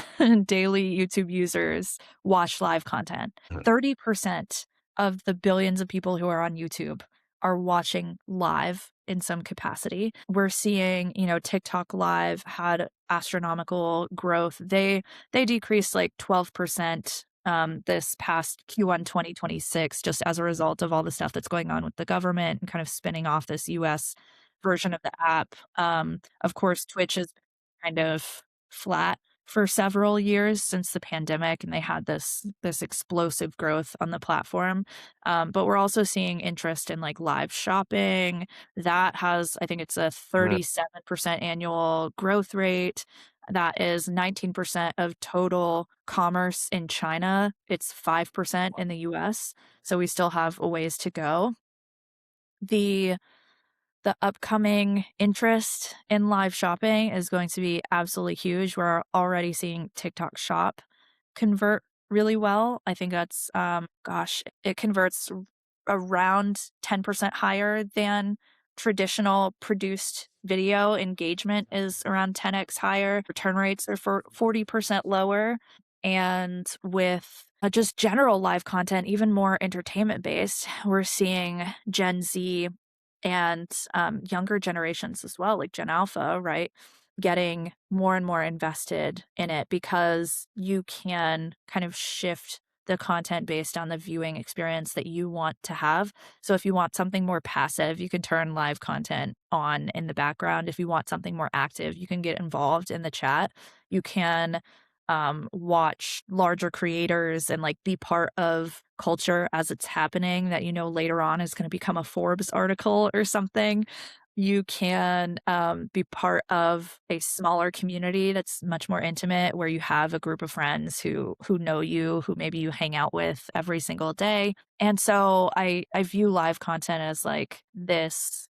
daily YouTube users watch live content. 30% of the billions of people who are on YouTube are watching live in some capacity. We're seeing, TikTok Live had astronomical growth. They decreased like 12% this past Q1 2026 just as a result of all the stuff that's going on with the government and kind of spinning off this US version of the app. Of course, Twitch has been kind of flat for several years since the pandemic, and they had this explosive growth on the platform. But we're also seeing interest in like live shopping. That has, I think it's a Mhm. 37% annual growth rate. That is 19% of total commerce in China. It's 5% in the US, so we still have a ways to go. The the upcoming interest in live shopping is going to be absolutely huge. We're already seeing TikTok Shop convert really well. I think that's, gosh, it converts around 10% higher than traditional produced video. Engagement is around 10x higher. Return rates are for 40% lower. And with just general live content, even more entertainment based, we're seeing Gen Z and younger generations as well, like Gen Alpha, right? Getting more and more invested in it because you can kind of shift the content based on the viewing experience that you want to have. So if you want something more passive, you can turn live content on in the background. If you want something more active, you can get involved in the chat. You can watch larger creators and like be part of culture as it's happening that you know later on is going to become a Forbes article or something. You can be part of a smaller community that's much more intimate, where you have a group of friends who know you, who maybe you hang out with every single day. And so I view live content as like this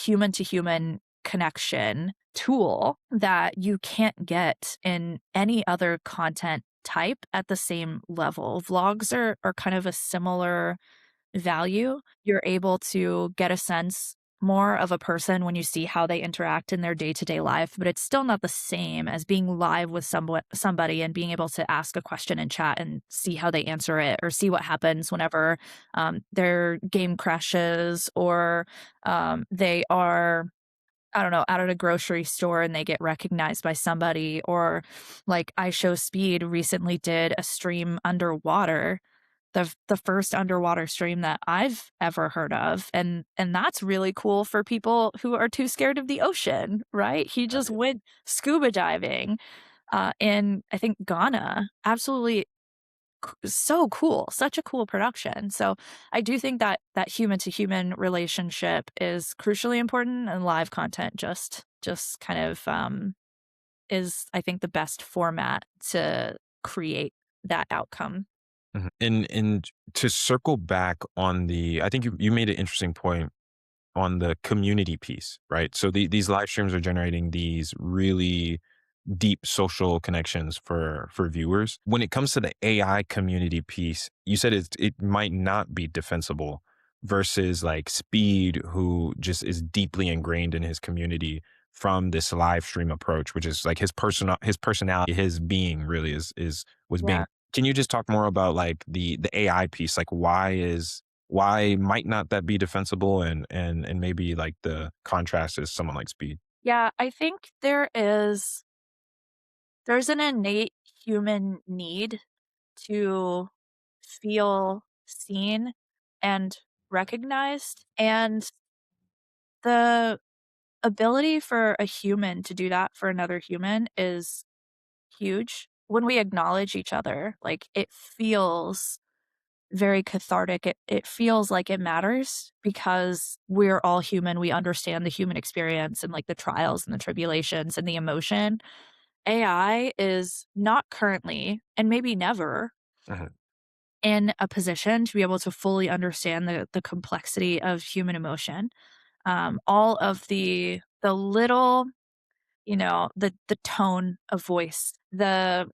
human to human connection tool that you can't get in any other content type at the same level. Vlogs are kind of a similar value. You're able to get a sense more of a person when you see how they interact in their day-to-day life, but it's still not the same as being live with somebody and being able to ask a question in chat and see how they answer it, or see what happens whenever their game crashes, or they are, I don't know, out at a grocery store and they get recognized by somebody, or like I Show Speed recently did a stream underwater, the first underwater stream that I've ever heard of, and that's really cool for people who are too scared of the ocean, right? He just Right. went scuba diving in, I think, Ghana. Absolutely so cool, such a cool production. So I do think that that human to human relationship is crucially important, and live content just kind of is, I think, the best format to create that outcome. Mhm. And to circle back on I think you made an interesting point on the community piece, right? So these live streams are generating these really deep social connections for viewers. When it comes to the AI community piece, you said it might not be defensible versus like Speed, who just is deeply ingrained in his community from this live stream approach, which is like his personality, his being really was being. Yeah. Can you just talk more about like the AI piece? Like why might not that be defensible, and maybe like the contrast is someone like Speed? Yeah, I think there's an innate human need to feel seen and recognized, and the ability for a human to do that for another human is huge. When we acknowledge each other, like, it feels very cathartic. It feels like it matters because we're all human. We understand the human experience and, like, the trials and the tribulations and the emotion. AI is not currently, and maybe never, Mhm. in a position to be able to fully understand the complexity of human emotion. All of the little, the tone of voice, the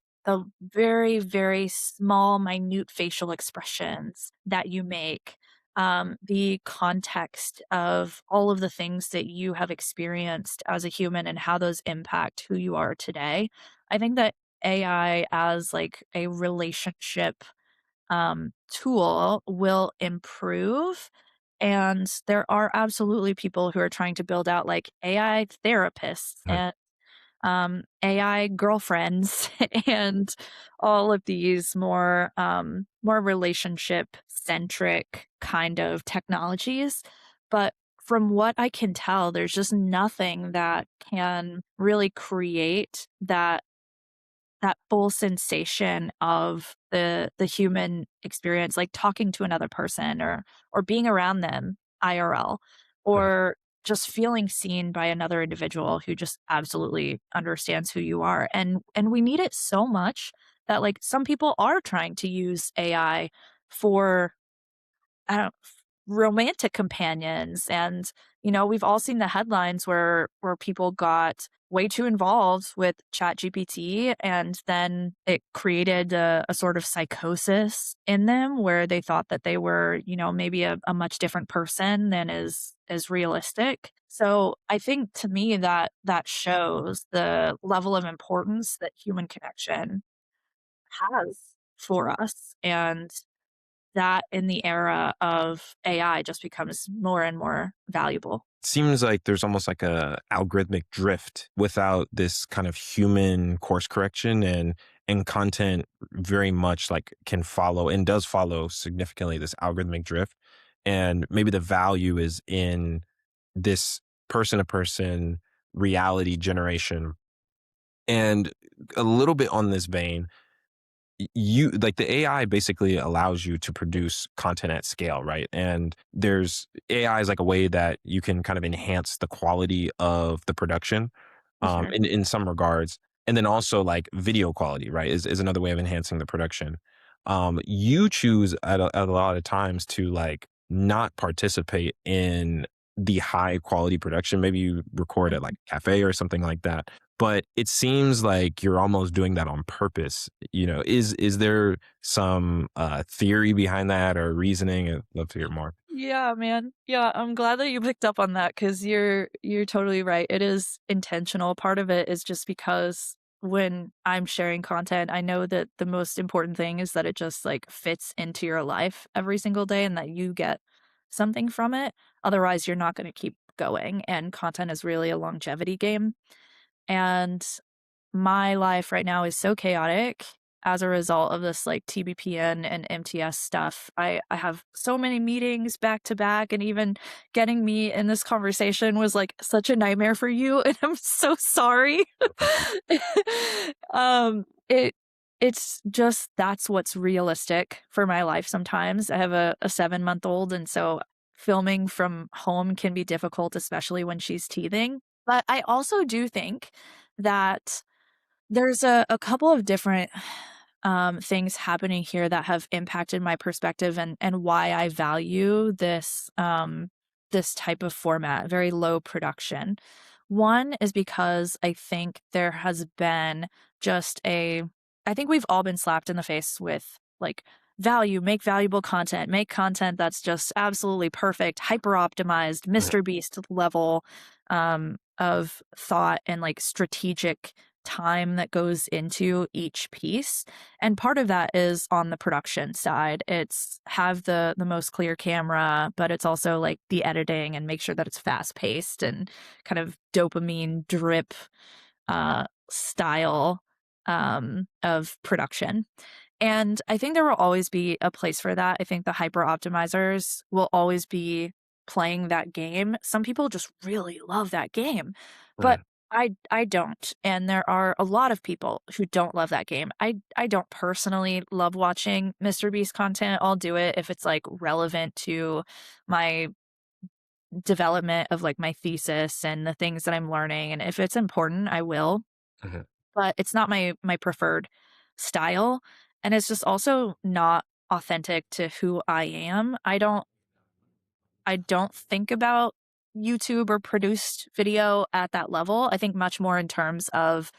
very, very small, minute facial expressions that you make, the context of all of the things that you have experienced as a human and how those impact who you are today. I think that AI as like a relationship tool will improve. And there are absolutely people who are trying to build out like AI therapists Mhm. and AI girlfriends and all of these more relationship centric kind of technologies. But from what I can tell, there's just nothing that can really create that full sensation of the human experience, like talking to another person or being around them IRL, Mhm. or just feeling seen by another individual who just absolutely understands who you are. And we need it so much that like some people are trying to use AI for I don't romantic companions. And, we've all seen the headlines where people got way too involved with ChatGPT, and then it created a sort of psychosis in them where they thought that they were, maybe a much different person than is realistic. So I think to me that shows the level of importance that human connection has for us, and that in the era of AI just becomes more and more valuable. Seems like there's almost like a algorithmic drift without this kind of human course correction, and content very much like can follow and does follow significantly this algorithmic drift. And maybe the value is in this person to person reality generation. And a little bit on this vein, you like the AI basically allows you to produce content at scale, right? And there's AI is like a way that you can kind of enhance the quality of the production, For sure. in some regards. And then also like video quality, right, is another way of enhancing the production. You choose at a lot of times to like not participate in the high quality production. Maybe you record at like Mhm. a cafe or something like that, but it seems like you're almost doing that on purpose. Is there some theory behind that or reasoning? I'd love to hear more. Yeah, man. Yeah, I'm glad that you picked up on that because you're totally right. It is intentional. Part of it is just because when I'm sharing content, I know that the most important thing is that it just like fits into your life every single day and that you get something from it. Otherwise, you're not going to keep going. And content is really a longevity game. And my life right now is so chaotic as a result of this like TBPN and MTS stuff. I have so many meetings back to back, and even getting me in this conversation was like such a nightmare for you, and I'm so sorry. It it's just that's what's realistic for my life sometimes. I have a 7-month-old, and so filming from home can be difficult, especially when she's teething. But I also do think that there's a couple of different, things happening here that have impacted my perspective and why I value this type of format, very low production. One is because I think there has been just a I think we've all been slapped in the face with, like, value, make valuable content, make content that's just absolutely perfect, hyper optimized, Mhm, Mr. Beast level, of thought and, like, strategic time that goes into each piece. And part of that is on the production side. It's have the most clear camera, but it's also like the editing and make sure that it's fast paced and kind of dopamine drip style of production. And I think there will always be a place for that. I think the hyper optimizers will always be playing that game. Some people just really love that game, but mhm, I don't. And there are a lot of people who don't love that game. I don't personally love watching Mr. Beast content. I'll do it if it's like relevant to my development of like my thesis and the things that I'm learning. And if it's important, I will, mhm, but it's not my preferred style, and it's just also not authentic to who I am. I don't think about YouTube or produced video at that level. I think much more in terms of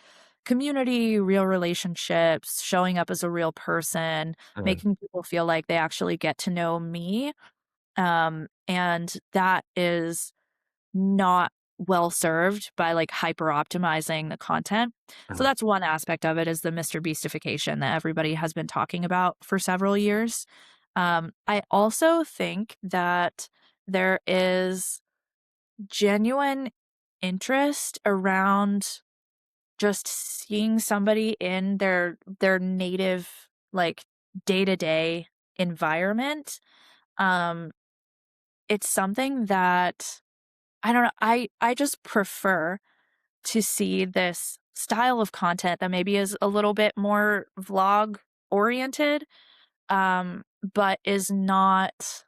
community, real relationships, showing up as a real person, mhm, making people feel like they actually get to know me. And that is not well served by like hyper optimizing the content. So mhm, that's one aspect of it is the Mr. Beastification that everybody has been talking about for several years. I also think that there is genuine interest around just seeing somebody in their native like day-to-day environment. Um it's something that I don't know, I just prefer to see this style of content that maybe is a little bit more vlog oriented, but is not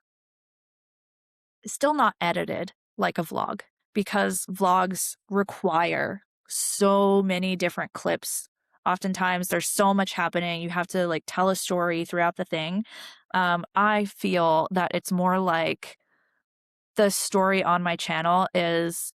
still not edited like a vlog because vlogs require so many different clips. Oftentimes, there's so much happening. You have to like tell a story throughout the thing. I feel that it's more like the story on my channel is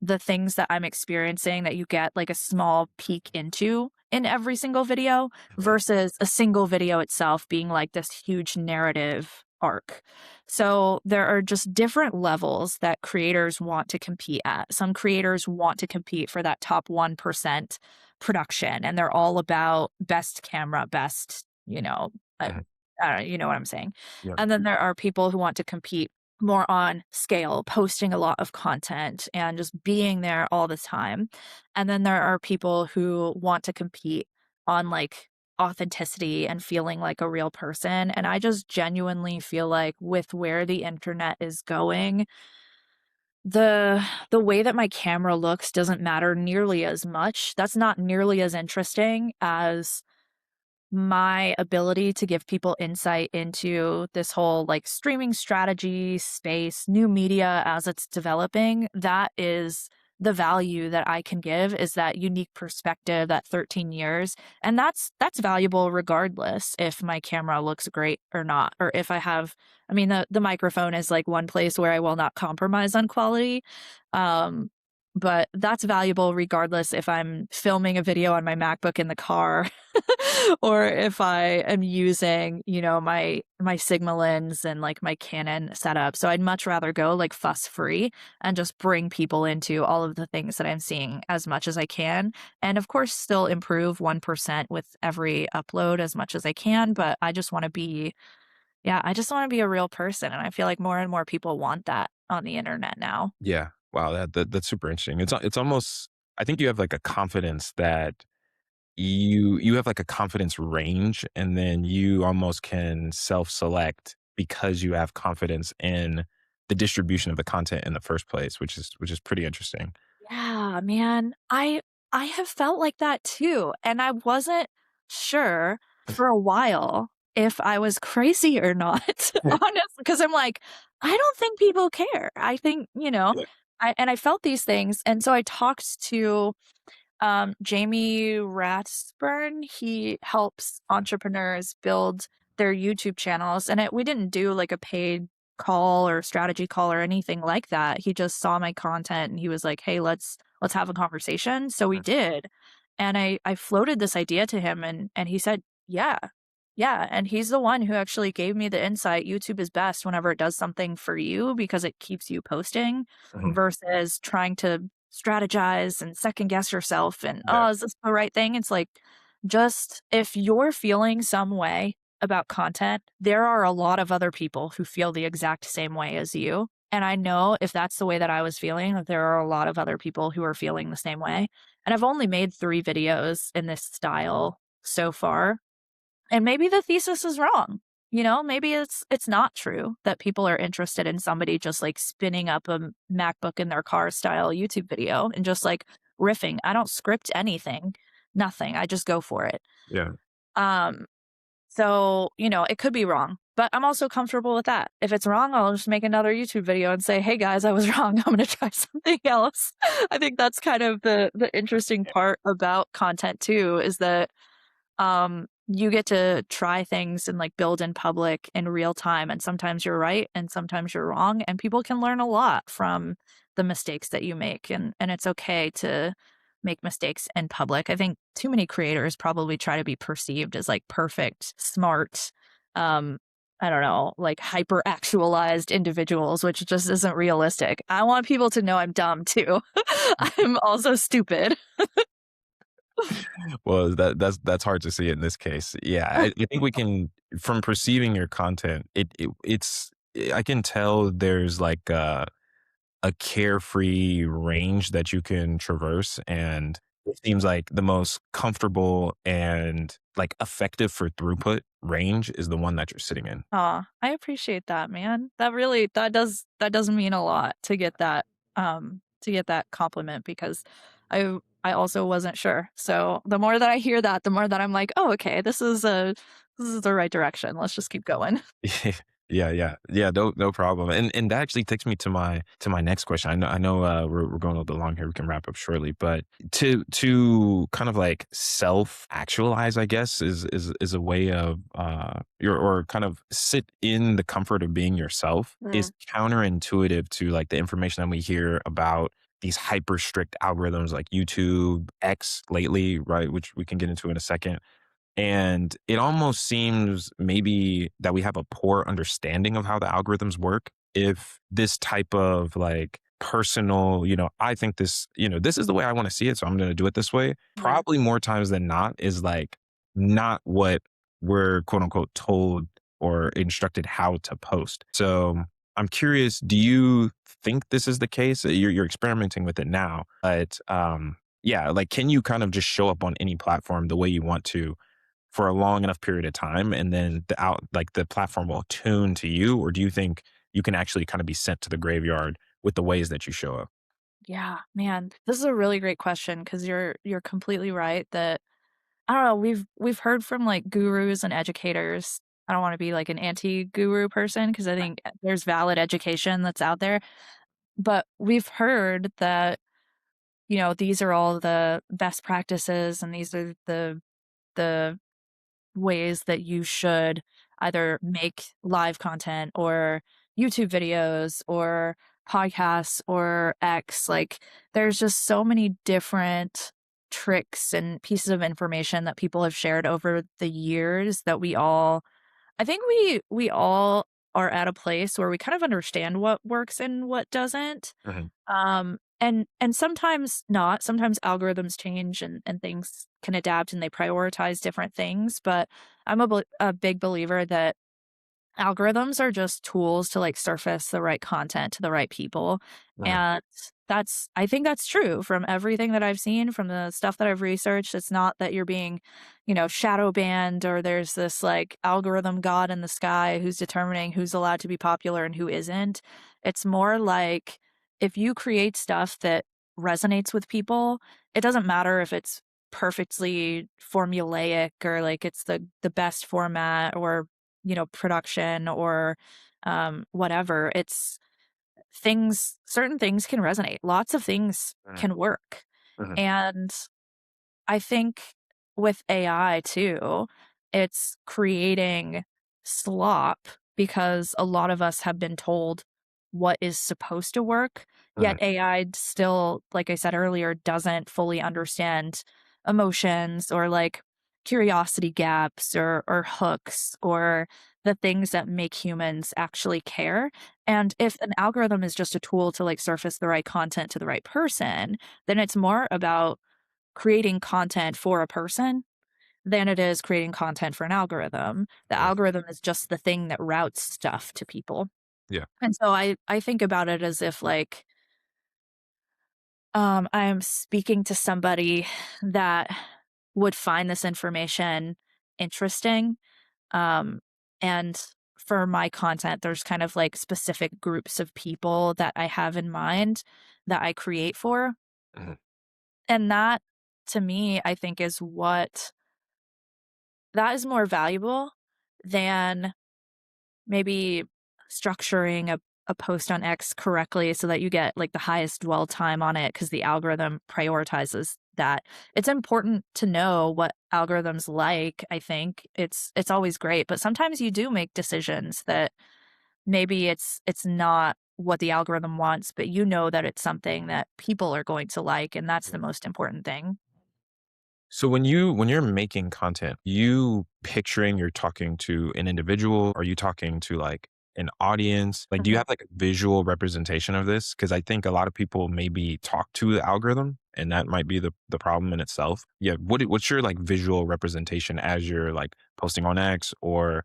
the things that I'm experiencing that you get like a small peek into in every single video Mhm. versus a single video itself being like this huge narrative arc. So there are just different levels that creators want to compete at. Some creators want to compete for that top 1% production and they're all about best camera, best, Mhm. you know what I'm saying. Yeah. And then there are people who want to compete more on scale, posting a lot of content and just being there all the time. And then there are people who want to compete on like authenticity and feeling like a real person. And I just genuinely feel like with where the internet is going, the way that my camera looks doesn't matter nearly as much. That's not nearly as interesting as my ability to give people insight into this whole like streaming strategy space, new media as it's developing. That is the value that I can give is that unique perspective, that 13 years. And that's valuable regardless if my camera looks great or not, or if I have I mean the microphone is like one place where I will not compromise on quality. Um but that's valuable regardless if I'm filming a video on my MacBook in the car or if I am using, my Sigma lens and like my Canon setup. So I'd much rather go like fuss free and just bring people into all of the things that I'm seeing as much as I can. And of course, still improve 1% with every upload as much as I can. But I just want to be, yeah, I just want to be a real person. And I feel like more and more people want that on the internet now. Yeah. Wow, that's super interesting. It's almost, I think you have like a confidence that you have like a confidence range, and then you almost can self-select because you have confidence in the distribution of the content in the first place, which is pretty interesting. Yeah, man. I have felt like that too, and I wasn't sure for a while if I was crazy or not, Yeah. honestly, because I'm like, I don't think people care. I think, Yeah. I felt these things, and so I talked to Jamie Rathburn. He helps entrepreneurs build their YouTube channels, and we didn't do like a paid call or strategy call or anything like that. He just saw my content and he was like, "Hey, let's have a conversation." So we did, and I floated this idea to him, and he said, "Yeah." Yeah, and he's the one who actually gave me the insight. YouTube is best whenever it does something for you because it keeps you posting Mhm. versus trying to strategize and second guess yourself and, Yeah. "Oh, is this the right thing?" It's like, just if you're feeling some way about content, there are a lot of other people who feel the exact same way as you, and I know if that's the way that I was feeling, that there are a lot of other people who are feeling the same way, and I've only made 3 videos in this style so far, and maybe the thesis is wrong. Maybe it's not true that people are interested in somebody just like spinning up a MacBook in their car style YouTube video and just like riffing. I don't script anything, nothing. I just go for it. Yeah. Um, so, it could be wrong, but I'm also comfortable with that. If it's wrong, I'll just make another YouTube video and say, "Hey guys, I was wrong. I'm going to try something else." I think that's kind of the interesting part about content too, is that you get to try things and like build in public in real time. And sometimes you're right and sometimes you're wrong. And people can learn a lot from the mistakes that you make. And it's okay to make mistakes in public. I think too many creators probably try to be perceived as like perfect, smart, um, I don't know, like hyper actualized individuals, which just isn't realistic. I want people to know I'm dumb too. I'm also stupid. Well, that's hard to see in this case. Yeah, I think we can, from perceiving your content, I can tell there's like a carefree range that you can traverse, and it seems like the most comfortable and like effective for throughput range is the one that you're sitting in. Aw, I appreciate that, man. That does mean a lot to get that compliment because I also wasn't sure. So the more that I hear that, the more that I'm like, "Oh, okay, this is the right direction. Let's just keep going." Yeah, no problem. And that actually takes me to my next question. I know we're going a little bit long here. We can wrap up shortly, but to kind of like self actualize, I guess, is a way of your or kind of sit in the comfort of being yourself is Mm. counterintuitive to like the information that we hear about these hyper strict algorithms like YouTube, X lately, right? Which we can get into in a second, and it almost seems maybe that we have a poor understanding of how the algorithms work. If this type of like personal, I think this, this is the way I want to see it. So I'm going to do it this way. Mhm. Probably more times than not is like not what we're quote unquote told or instructed how to post. So I'm curious, do you think this is the case? You're experimenting with it now, but yeah, like can you kind of just show up on any platform the way you want to for a long enough period of time and then the platform will tune to you, or do you think you can actually kind of be sent to the graveyard with the ways that you show up? Yeah, man, this is a really great question because you're completely right that I don't know, we've heard from, like, gurus and educators. I don't wanna be, like, an anti-guru person because I think there's valid education that's out there, but we've heard that, these are all the best practices and these are the ways that you should either make live content or YouTube videos or podcasts or X. Like, there's just so many different tricks and pieces of information that people have shared over the years that I think we all are at a place where we kind of understand what works and what doesn't. Mhm, And sometimes not. Sometimes algorithms change and things can adapt and they prioritize different things, but I'm a big believer that algorithms are just tools to, like, surface the right content to the right people, mhm, and I think that's true from everything that I've seen, from the stuff that I've researched. It's not that you're being, shadow banned or there's this, like, algorithm god in the sky who's determining who's allowed to be popular and who isn't. It's more like if you create stuff that resonates with people, it doesn't matter if it's perfectly formulaic or, like, it's the best format or production or, whatever. It's certain things can resonate. Lots of things mhm, can work. mhm, And I think with AI too, it's creating slop because a lot of us have been told what is supposed to work, mhm, yet AI still, like I said earlier, doesn't fully understand emotions or like curiosity gaps or hooks or the things that make humans actually care. And if an algorithm is just a tool to like surface the right content to the right person, then it's more about creating content for a person than it is creating content for an algorithm. The yeah, algorithm is just the thing that routes stuff to people. yeah, And so I think about it as if like I'm speaking to somebody that would find this information interesting. Um and for my content there's kind of like specific groups of people that I have in mind that I create for. mhm, And that to me I think is what that is more valuable than maybe structuring a post on X correctly so that you get like the highest dwell time on it because the algorithm prioritizes that. It's important to know what algorithms like, I think. It's always great, but sometimes you do make decisions that maybe it's not what the algorithm wants, but you know that it's something that people are going to like, and that's the mhm. most important thing. So when you're making content, you picturing you're talking to an individual? Are you talking to like an audience? Like, do you Mhm. have like a visual representation of this? Because I think a lot of people maybe talk to the algorithm, and that might be the problem in itself. Yeah. What's your like visual representation as you're like posting on X or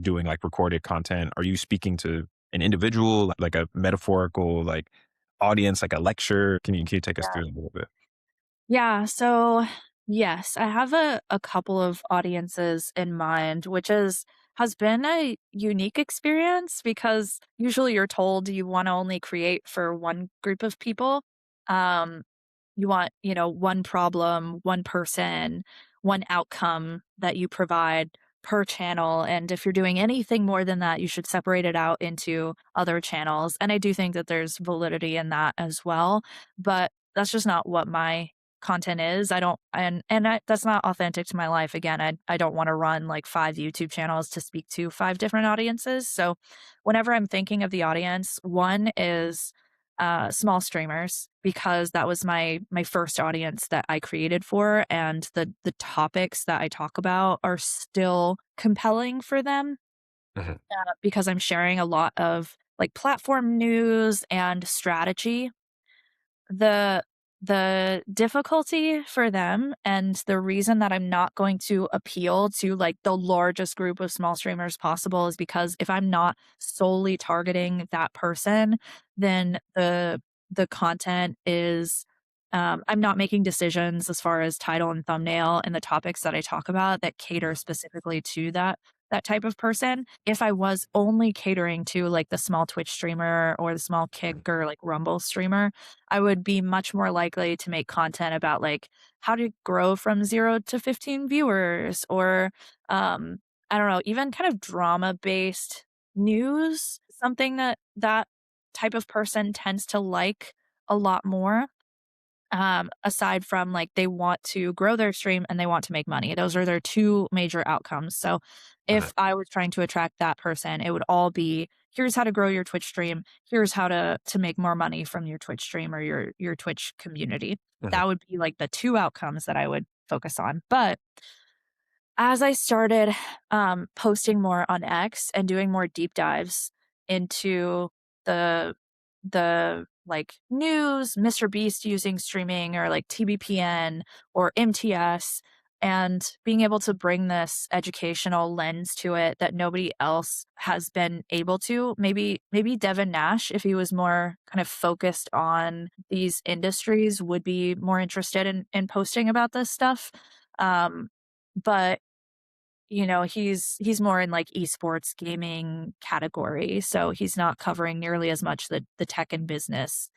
doing like recorded content? Are you speaking to an individual, like a metaphorical like audience, like a lecture? Can you take us through that a little bit? Yeah, so yes, I have a couple of audiences in mind, which has been a unique experience because usually you're told you want to only create for one group of people. Um, you want, one problem, one person, one outcome that you provide. per channel, and if you're doing anything more than that, you should separate it out into other channels, and I do think that there's validity in that as well, but that's just not what my content is. I don't and I that's not authentic to my life. Again, I don't wanna run, like, 5 YouTube channels to speak to 5 different audiences, so whenever I'm thinking of the audience, one is small streamers because that was my first audience that I created for, and the topics that I talk about are still compelling for them Mhm. because I'm sharing a lot of like platform news and strategy. The difficulty for them and the reason that I'm not going to appeal to, like, the largest group of small streamers possible is because if I'm not solely targeting that person, then the content is, I'm not making decisions as far as title and thumbnail and the topics that I talk about that cater specifically to that type of person. If I was only catering to, like, the small Twitch streamer or the small Kick or, like, Rumble streamer, I would be much more likely to make content about like how to grow from 0 to 15 viewers or I don't know, even kind of drama based news, something that that type of person tends to like a lot more. Aside from like they want to grow their stream and they want to make money. Those are their two major outcomes. So Mhm. if I was trying to attract that person, it would all be here's how to grow your Twitch stream, here's how to make more money from your Twitch stream or your Twitch community. Mhm. That would be like the two outcomes that I would focus on. But as I started posting more on X and doing more deep dives into the like news, Mr. Beast using streaming or like TBPN or MTS, and being able to bring this educational lens to it that nobody else has been able to. Maybe Devin Nash, if he was more kind of focused on these industries, would be more interested in posting about this stuff. But he's more in, like, esports gaming category, so he's not covering nearly as much the tech and business,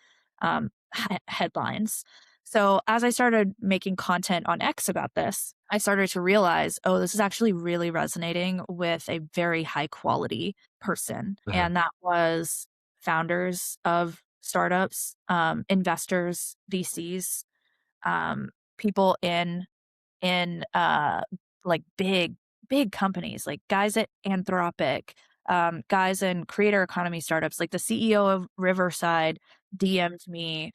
headlines. So, as I started making content on X about this, I started to realize, "Oh, this is actually really resonating with a very high quality person," Mhm. and that was founders of startups, investors, VCs, people in like big companies, like guys at Anthropic, guys in creator economy startups, like the CEO of Riverside DM'd me,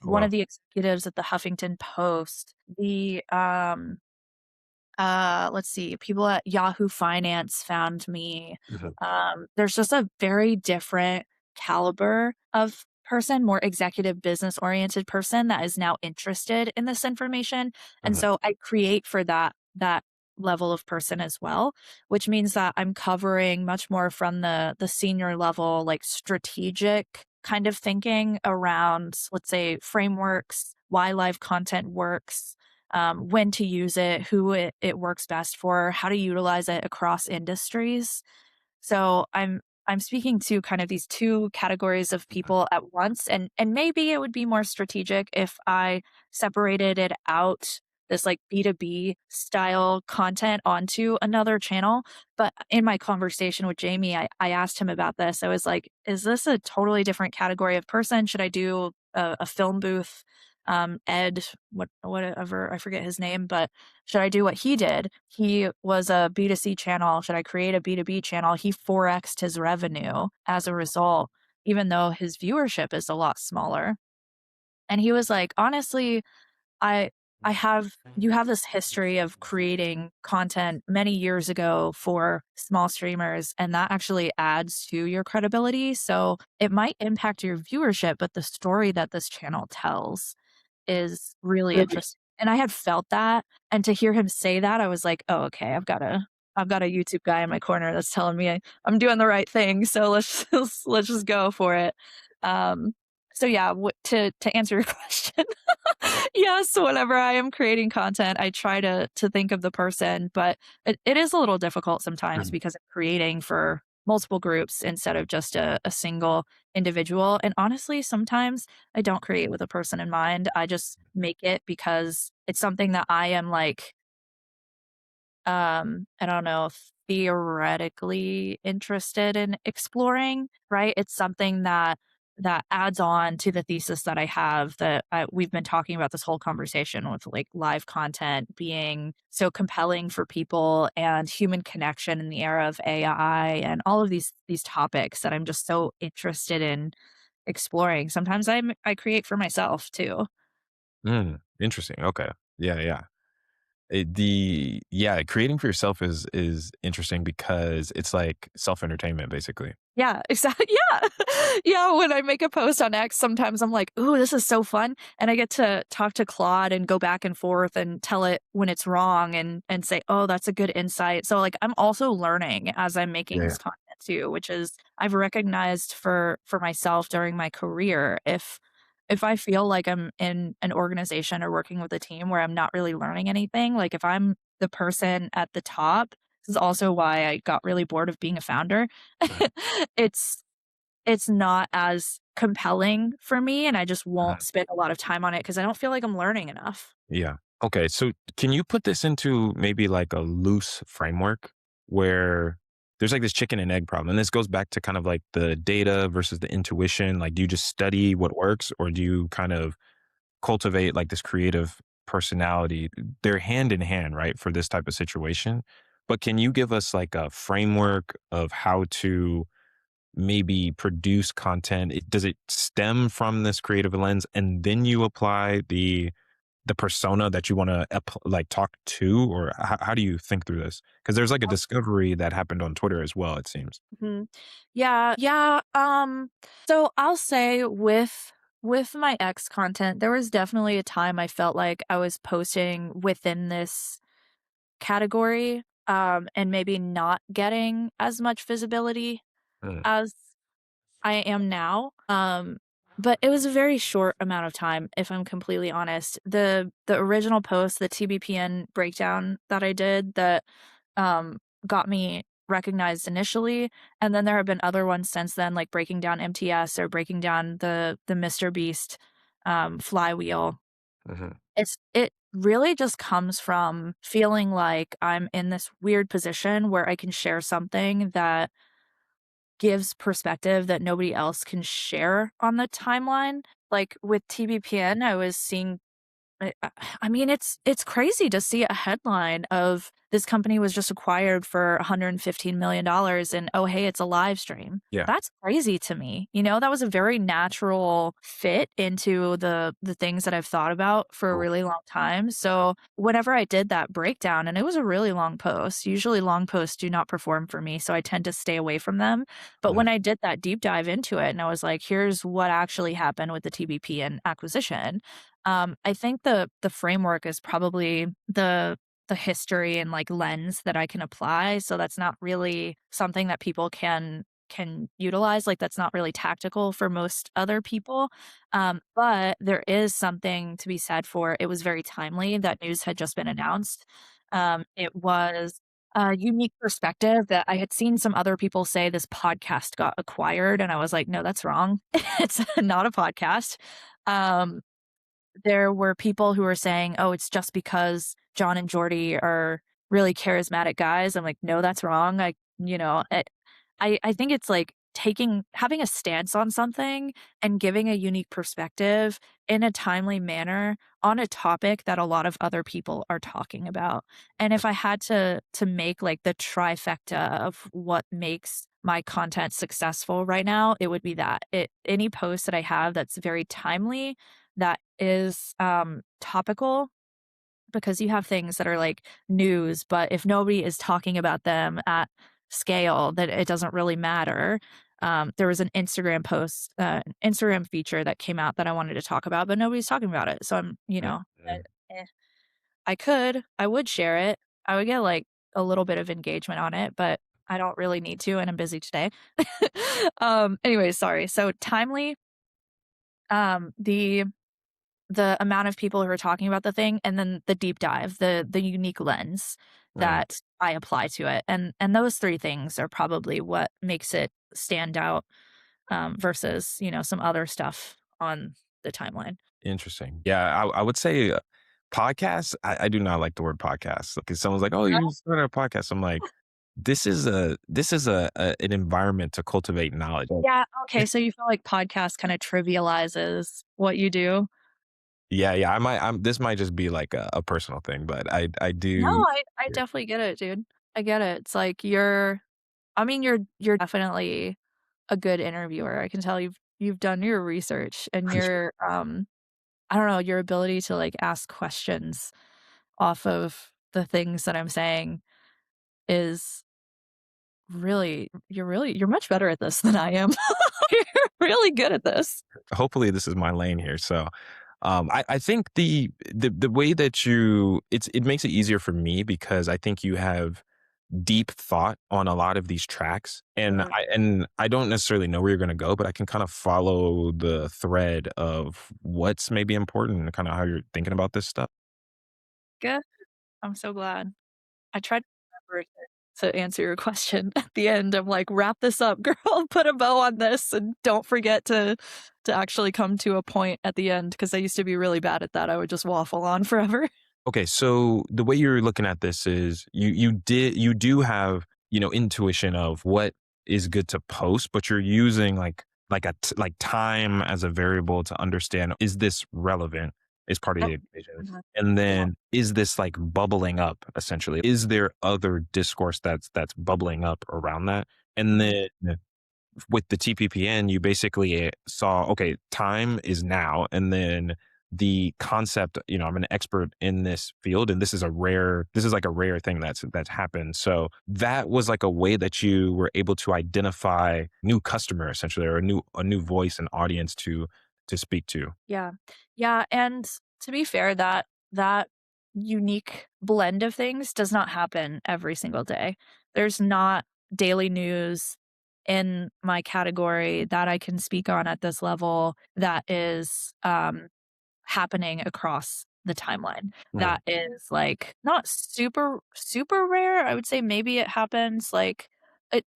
Oh, one of wow. the executives at the Huffington Post, let's see, people at Yahoo Finance found me. Mhm. There's just a very different caliber of person, more executive business oriented person that is now interested in this information. And Mhm. so I create for that level of person as well, which means that I'm covering much more from the senior level, like strategic kind of thinking around, let's say, frameworks, why live content works, when to use it, who it works best for, how to utilize it across industries. So I'm speaking to kind of these two categories of people at once, and maybe it would be more strategic if I separated it out, this like B2B style content onto another channel. But in my conversation with Jamie, I asked him about this. I was like, is this a totally different category of person? Should I do a film booth? Ed, whatever, I forget his name, but should I do what he did? He was a B2C channel. Should I create a B2B channel? He 4x'd his revenue as a result, even though his viewership is a lot smaller. And he was like, honestly, I I have you have this history of creating content many years ago for small streamers, and that actually adds to your credibility. So it might impact your viewership, but the story that this channel tells is really interesting, and I had felt that, and to hear him say that, I was like, "Oh, okay, I've got a YouTube guy in my corner that's telling me I'm doing the right thing, so let's just go for it." Um, so yeah, to answer your question, yes, whenever I am creating content, I try to think of the person, but it is a little difficult sometimes Mhm. because I'm creating for multiple groups instead of just a single individual, and honestly, sometimes I don't create with a person in mind. I just make it because it's something that I am like I don't know, theoretically interested in exploring, right? It's something that adds on to the thesis that I have that we've been talking about this whole conversation with like live content being so compelling for people and human connection in the era of AI and all of these topics that I'm just so interested in exploring. Sometimes I create for myself too. Interesting. Okay. Yeah, yeah. Creating for yourself is interesting because it's like self-entertainment basically. Yeah, exactly. Yeah. Yeah, when I make a post on X, sometimes I'm like, "Ooh, this is so fun," and I get to talk to Claude and go back and forth and tell it when it's wrong and say, "Oh, that's a good insight." So, like, I'm also learning as I'm making Yeah. this content too, which is I've recognized for myself during my career, if I feel like I'm in an organization or working with a team where I'm not really learning anything, like, if I'm the person at the top, this is also why I got really bored of being a founder. Mhm, It's it's not as compelling for me, and I just won't mhm. spend a lot of time on it because I don't feel like I'm learning enough. Yeah. Okay, so can you put this into maybe like a loose framework where there's like this chicken and egg problem? And this goes back to kind of like the data versus the intuition. Like, do you just study what works or do you kind of cultivate like this creative personality? They're hand in hand, right, for this type of situation. But can you give us like a framework of how to maybe produce content? Does it stem from this creative lens and then you apply the persona that you wanna like, talk to, or how do you think through this? Because there's, like, a discovery that happened on Twitter as well, it seems. Mhm. Yeah, yeah, so I'll say with my ex content, there was definitely a time I felt like I was posting within this category, and maybe not getting as much visibility Mm, as I am now, but it was a very short amount of time, if I'm completely honest. The original post, the TBPN breakdown that I did that, got me recognized initially, and then there have been other ones since then, like breaking down MTS or breaking down the Mr. Beast, flywheel. mhm, It really just comes from feeling like I'm in this weird position where I can share something that gives perspective that nobody else can share on the timeline. Like, with TBPN, I was seeing I mean, it's crazy to see a headline of this company was just acquired for $115 million and, "Oh, hey, it's a live stream." yeah, That's crazy to me, you know, that was a very natural fit into the things that I've thought about for a cool, really long time, so whenever I did that breakdown and it was a really long post, usually long posts do not perform for me, so I tend to stay away from them, but mhm, when I did that deep dive into it and I was like, "Here's what actually happened with the TBP and acquisition," I think the framework is probably the history and, like, lens that I can apply, so that's not really something that people can utilize, like, that's not really tactical for most other people, but there is something to be said for it was very timely, that news had just been announced. It was a unique perspective that I had seen some other people say this podcast got acquired, and I was like, "No, that's wrong. It's not a podcast." Um there were people who were saying, "Oh, it's just because John and Jordy are really charismatic guys." I'm like, "No, that's wrong." I think it's like having a stance on something and giving a unique perspective in a timely manner on a topic that a lot of other people are talking about. And if I had to make like the trifecta of what makes my content successful right now, it would be that. Any post that I have that's very timely, that is, topical, because you have things that are like news, but if nobody is talking about them at scale, then it doesn't really matter. There was an Instagram feature that came out that I wanted to talk about, but nobody's talking about it. So mm, mm. eh, I would share it. I would get like a little bit of engagement on it, but I don't really need to, and I'm busy today. Anyway, sorry. So timely, the amount of people who are talking about the thing, and then the deep dive, the unique lens Mm, that I apply to it, and those 3 things are probably what makes it stand out, versus, some other stuff on the timeline. interesting. Yeah, I would say Podcasts, I do not like the word podcast. Because someone's like, "Oh, you started a podcast." I'm like, this is an environment to cultivate knowledge. Yeah, okay, so you feel like podcast kinda trivializes what you do? Yeah, yeah, this might just be like a personal thing, but I No, do. I definitely get it, dude. I get it. It's like you're definitely a good interviewer. I can tell you've done your research and your, I don't know, your ability to, like, ask questions off of the things that I'm saying is you're much better at this than I am. You're really good at this. Hopefully this is my lane here. So I think the way that it makes it easier for me because I think you have deep thought on a lot of these tracks Mm, and I don't necessarily know where you're going to go, but I can kind of follow the thread of what's maybe important and kind of how you're thinking about this stuff. good. I'm so glad. I tried to remember to answer your question at the end. I'm like, "Wrap this up, girl. Put a bow on this, and don't forget to actually come to a point at the end." Because I used to be really bad at that. I would just waffle on forever. Okay, so the way you're looking at this is you do have, intuition of what is good to post, but you're using like time as a variable to understand, is this relevant, is part of Yep. the equation. Mhm. And Yeah. then is this like bubbling up essentially? Is there other discourse that's bubbling up around that? And Mhm. then with the TPPN, you basically saw, okay, time is now. And then the concept, I'm an expert in this field and this is like a rare thing that's happened. So that was like a way that you were able to identify new customer essentially, or a new voice and audience to speak to. Yeah. Yeah, and to be fair, that unique blend of things does not happen every single day. There's not daily news in my category that I can speak on at this level that is, happening across the timeline. Mhm. That is, like, not super, super rare. I would say maybe it happens, like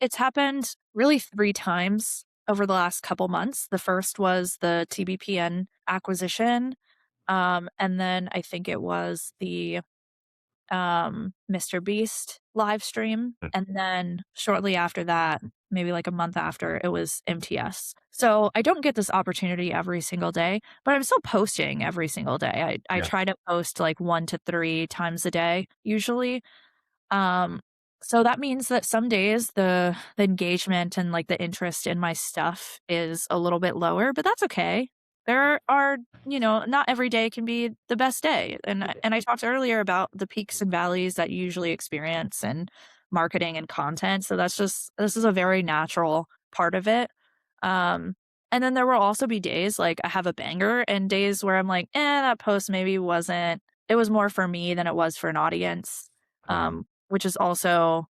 it's happened really 3 times over the last couple months. The first was the TBPN acquisition, and then I think it was the Mr. Beast live stream, and then shortly after that, maybe like a month after, it was MTS. So I don't get this opportunity every single day, but I'm still posting every single day. I Yeah. try to post like 1 to 3 times a day usually. Um, so that means that some days the engagement and, like, the interest in my stuff is a little bit lower, but that's okay. There are not every day can be the best day, and I talked earlier about the peaks and valleys that you usually experience in marketing and content, so this is a very natural part of it. Um, and then there will also be days, like, I have a banger and days where I'm like, that post maybe wasn't it was more for me than it was for an audience." Which is also,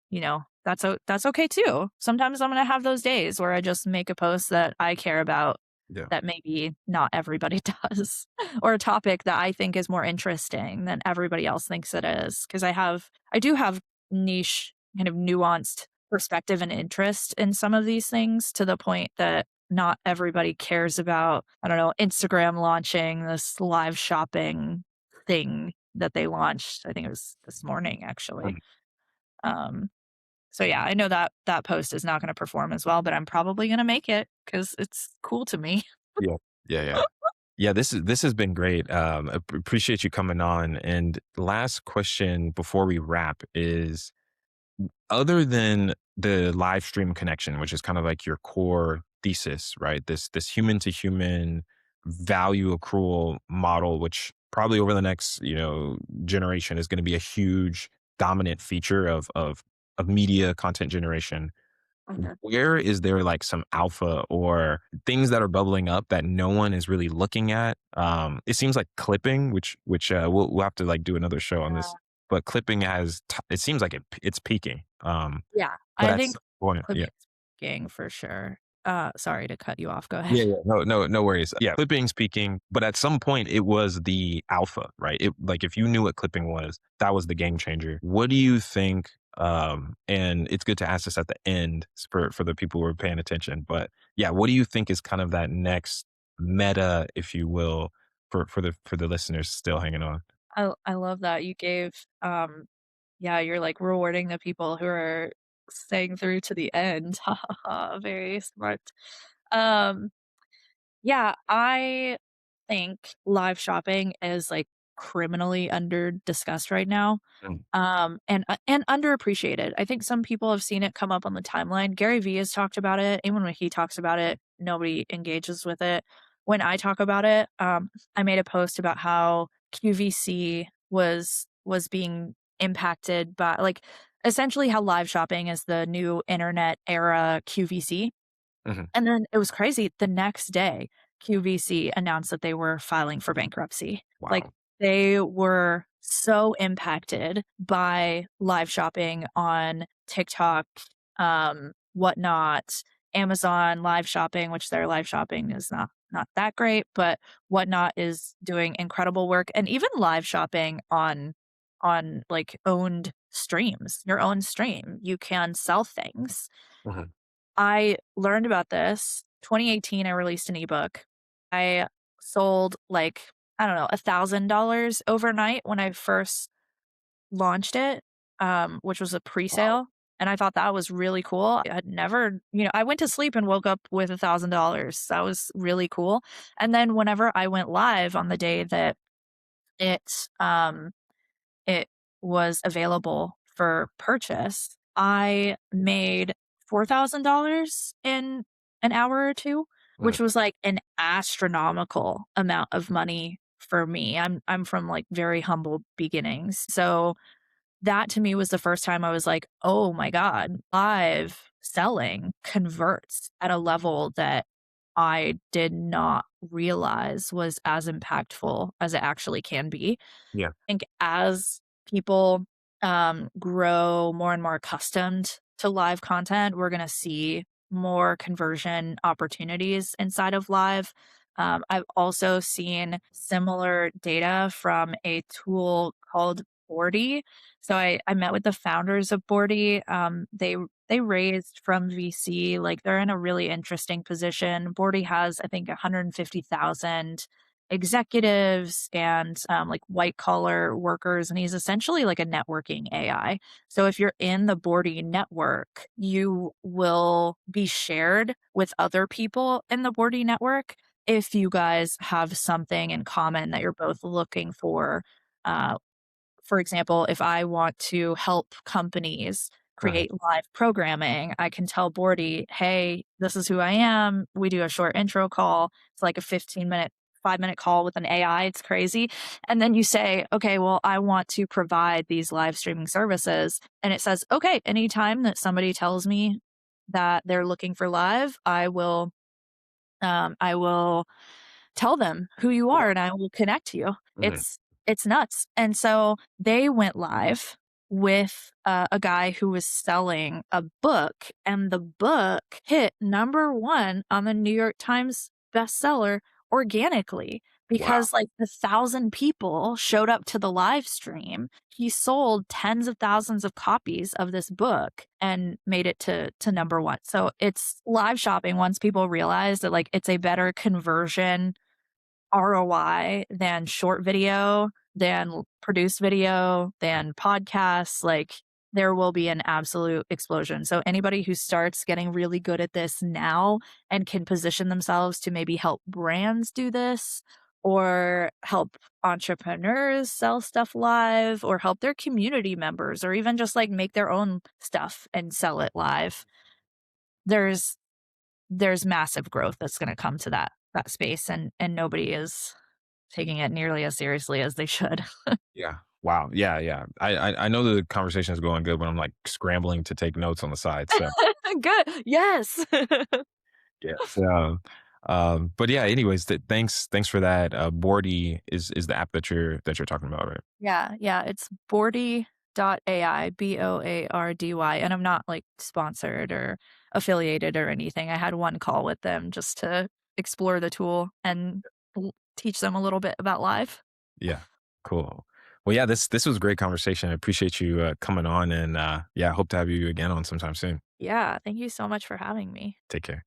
that's okay too. Sometimes I'm gonna have those days where I just make a post that I care about Yeah. that maybe not everybody does, or a topic that I think is more interesting than everybody else thinks it is. Because I do have niche, kind of nuanced perspective and interest in some of these things to the point that not everybody cares about, I don't know, Instagram launching this live shopping thing that they launched. I think it was this morning actually. Mhm. Um, so yeah, I know that that post is not gonna perform as well, but I'm probably gonna make it because it's cool to me. Yeah. Yeah. Yeah. Yeah, this has been great. Appreciate you coming on. And last question before we wrap is, other than the live stream connection, which is kind of like your core thesis, right? This human to human value accrual model, which probably over the next generation is going to be a huge dominant feature of media content generation. Mhm. Where is there like some alpha or things that are bubbling up that no one is really looking at? It seems like clipping, which we'll have to like do another show on this, but clipping it seems like it's peaking. Yeah, But I at think some point, yeah. clipping speaking for sure. Sorry to cut you off, go ahead. Yeah, yeah. No, no, no worries. Yeah, clipping speaking, but at some point it was the alpha, right? It like if you knew what clipping was, that was the game changer. What do you think? And it's good to ask this at the end for the people who are paying attention. But yeah, what do you think is kind of that next meta, if you will, for the listeners still hanging on? I love that you gave, yeah, you're, like, rewarding the people who are staying through to the end. Ha ha ha, very smart. Um, yeah, I think live shopping is, like, criminally under discussed right now, Mm, and underappreciated. I think some people have seen it come up on the timeline. Gary Vee has talked about it, even when he talks about it, nobody engages with it. When I talk about it, I made a post about how QVC was being impacted by, like, essentially how live shopping is the new internet era QVC. mhm. And then it was crazy. The next day, QVC announced that they were filing for bankruptcy. Like, Wow. they were so impacted by live shopping on TikTok, Whatnot, Amazon live shopping, which their live shopping is not that great, but Whatnot is doing incredible work, and even live shopping on, like, owned streams, your own stream, you can sell things. Mhm, I learned about this 2018. I released an ebook. I sold, like, I don't know, $1,000 overnight when I first launched it, which was a wow. pre-sale, and I thought that was really cool. I had never, I went to sleep and woke up with $1,000. That was really cool. And then whenever I went live on the day that it, um it was available for purchase, I made $4,000 in an hour or 2, Mm, which was, like, an astronomical amount of money for me. I'm from, like, very humble beginnings. So that to me was the first time I was like, "Oh my god, live selling converts at a level that I did not realize was as impactful as it actually can be." yeah, Think as people, grow more and more accustomed to live content, we're gonna see more conversion opportunities inside of live. I've also seen similar data from a tool called Bordy. So I met with the founders of Bordy. They raised from VC, like, they're in a really interesting position. Bordy has, I think, 150,000 executives and, like, white collar workers, and he's essentially like a networking AI. So if you're in the Bordy network, you will be shared with other people in the Bordy network if you guys have something in common that you're both looking uh, for example, if I want to help companies mhm, create live programming, I can tell Bordy, "Hey, this is who I am." We do a short intro call. It's like a 15-minute, 5-minute call with an AI. It's crazy. And then you say, "Okay, well, I want to provide these live streaming services." And it says, "Okay, anytime that somebody tells me that they're looking for live, I will tell them who you wow. are and I will connect you." Mhm, It's nuts. And so they went live with, a guy who was selling a book, and the book hit number 1 on the New York Times bestseller organically wow. because, like, 1,000 people showed up to the live stream. He sold tens of thousands of copies of this book and made it to number 1. So it's live shopping once people realize that, like, it's a better conversion ROI than short video, than produced video, Mm, than podcasts, like, there will be an absolute explosion. So anybody who starts getting really good at this now and can position themselves to maybe help brands do this or help entrepreneurs sell stuff live or help their community members or even just, like, make their own stuff and sell it live, there's there's massive growth that's gonna come to that space, and nobody is taking it nearly as seriously as they should. yeah. Wow. Yeah, yeah. I know the conversation is going good when I'm, like, scrambling to take notes on the side, so Good. Yes. yeah. So, but yeah, anyways, thanks for that. Bordy is the app that you're talking about, right? Yeah, yeah, it's Bordy.ai, Boardy, and I'm not, like, sponsored or affiliated or anything. I had one call with them just to explore the tool and teach them a little bit about live. Yeah. Cool. Well, yeah, this was a great conversation. I appreciate you coming on, and yeah, I hope to have you again on sometime soon. Yeah, thank you so much for having me. Take care.